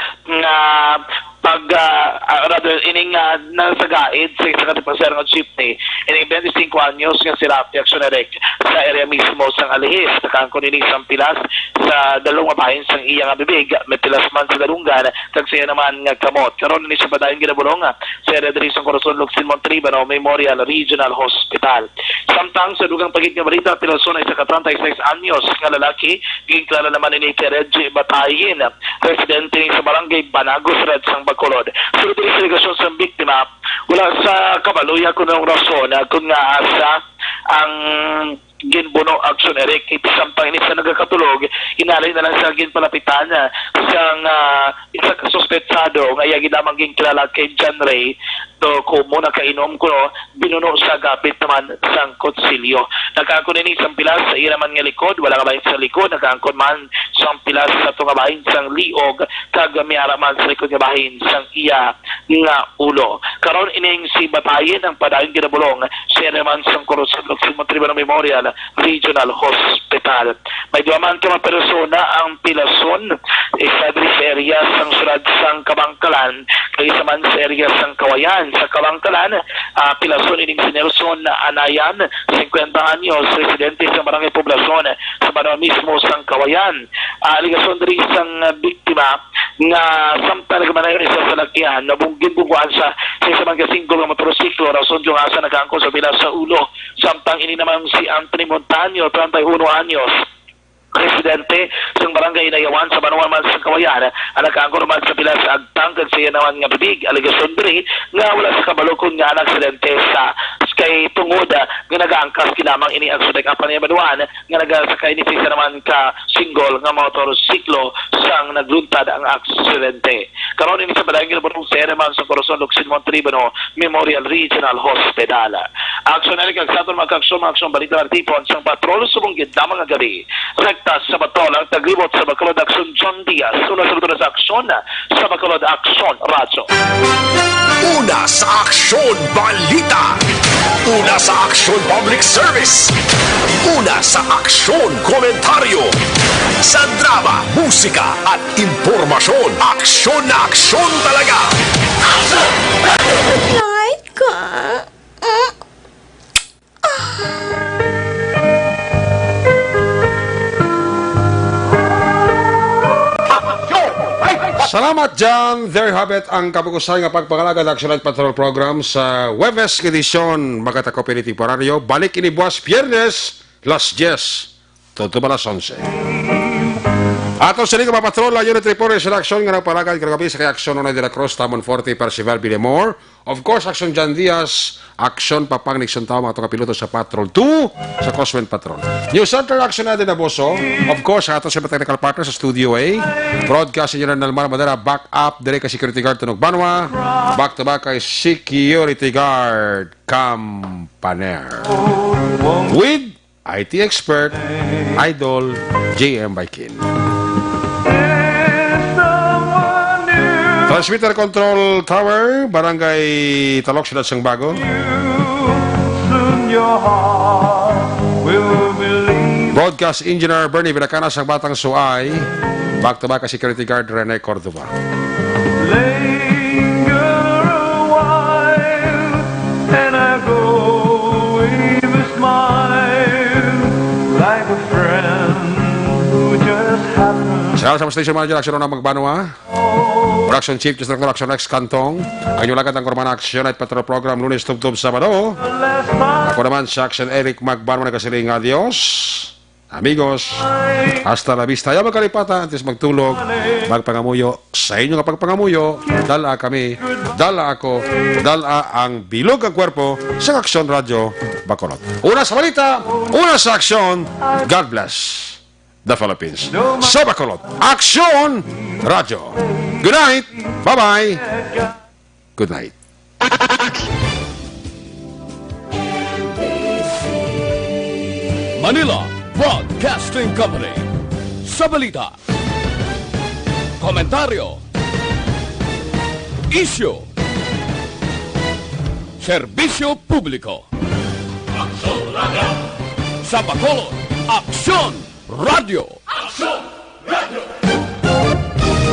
S7: Ining nasagaid sa isang katipasero ng jeepney, ining 25 anyos nga si Rafi Actionerek sa area mismo sa Alihis, nakangkon ini sang pilas sa dalawang mabahin sang iyang bibig, may pilas man sa dalunggan, kag siya naman nga kamot. Karon ni siya badayon ginabulong sa area diri sa Corazon Locsin Montribano Memorial Regional Hospital. Samtang sa dugang pagit nga balita, pilason ay sa 36 anyos nga lalaki, ginklara naman ini kay Reggie Batayin, residente sa Barangay Banagos Red sang Bacolod. Sunod din sa regasyon sa biktima, wala sa kabaluya kung ng rason kung nga asa ang ginbuno aksyon Eric samtang ini sa nagakatulog, inalay na lang sa ginpalapitan sang isa kasuspetsado nga iya ginamang ginkilala kay John Ray to kumo nakainom ko binuno sa gapit naman sang konsilyo. Nagkaangkon ini sang pilas sa iya naman nga likod, wala ka bahin sa likod, nagkaangkon man sang pilas sa tunga bahin sang liog, kag miara man sa likod nga bahin sang iya nga ulo. Karon ining si Batayin ang padayon ginabulong siya naman sang Corazon Locsin Montribano Memorial Regional Hospital. May duman ka mga persona ang pilason isa sa area sang surad sang Kabangkalan, kay isa man sa area sang Kawayan sa Kabangkalan. Pilason ining si Nelson Anayan, 50 anyos, residente sa Barangay Poblacion sa Banwa mismo sang Kawayan. Aligasyon diri sang biktima nga samtang nagmanayon isa sa lakihan nabunggin bukuan sa isa man kasingkol nga motorsiklo, rason yung asa nagkaangko sa bilas sa ulo. Samtang ini naman si Anthony Montaño, 31 anyos, residente sa Barangay Inayawan sa Banuan man sa Kawayan, ang nagkaangko naman sa pilas sa agtang kag siya naman nga bibig. Aligasyon diri nga wala sa kabalokon nga aksidente sa kay tungod nga nagaangkas kinamang ini ang sudak apa niya baduan nga nagasakay ni Pisa naman ka single nga motorsiklo sang nagluntad ang aksidente. Karon ini sa Badangil Barong sa Ereman sa Corazon Locsin Montribano Memorial Regional Hospital. Aksyon na kag sa aton mag-aksyon balita tipon sang patrol subong gidamang nga gabi. Rekta sa Batolang taglibot sa Bacolod Aksyon John Diaz. Una sa sa aksyon sa Bacolod Aksyon Radyo.
S6: Una sa Aksyon Balita. Una sa Aksyon Public Service. Una sa Aksyon Komentaryo. Sa drama, musika at impormasyon. Aksyon na aksyon talaga. Aksyon!
S13: Light ka.
S2: Salamat dyan. There you have it ang kapukusan nga pagpangalagad Action Light Patrol Program sa Webes edisyon mga Cooperative Radio. Balik ini buwas Piernes, las 10, todo balas 11. Ato sa liga patrol, unit report sa aksyon nga nagpalagad kagabi sa kay Aksyon Onay de la Cruz, Tamon Forte, Percival Villamor. Of course, Aksyon Jan Diaz, Aksyon Papang Nixon Tao, mga kapiloto sa Patrol 2, sa Cosmen Patrol. New Center Action na din na Boso. Of course, ato sa technical partner sa Studio A. Broadcast Engineer Nalmar Madera, back up, dire ka Security Guard Tunog Banwa. Back to back kay Security Guard Campaner. With IT expert, Idol, JM Baikin. Transmitter Control Tower, Barangay Talok, Siyudad Sangbago. Broadcast Engineer Bernie Vilacana, sang Batang Suay. Back to back Security Guard Rene Cordova. Sa Station Manager Action na Magbanwa. Production Chief, Just Production Rex Cantong. Ang inyong lagat ang Korman Action at Patrol Program, Lunes, Tub-Tub, Sabado. Ako naman si Action Eric Magbanwa na kasiling adios. Amigos, hasta la vista. Ayaw magkalipatan, antes magtulog, magpangamuyo. Sa inyo nga pagpangamuyo, dala kami, dala ako, dala ang bilog ang kwerpo sa Action Radio Bacolod. Una sa balita, una sa aksyon. God bless the Philippines. Sa Bacolod, Action Radio. Good night. Bye-bye. Good night.
S1: Manila Broadcasting Company. Sa balita, komentaryo, isyu, serbisyo publiko. Aksyon Radio. Sa Bacolod, Aksyon Radio. Aksyon Radio.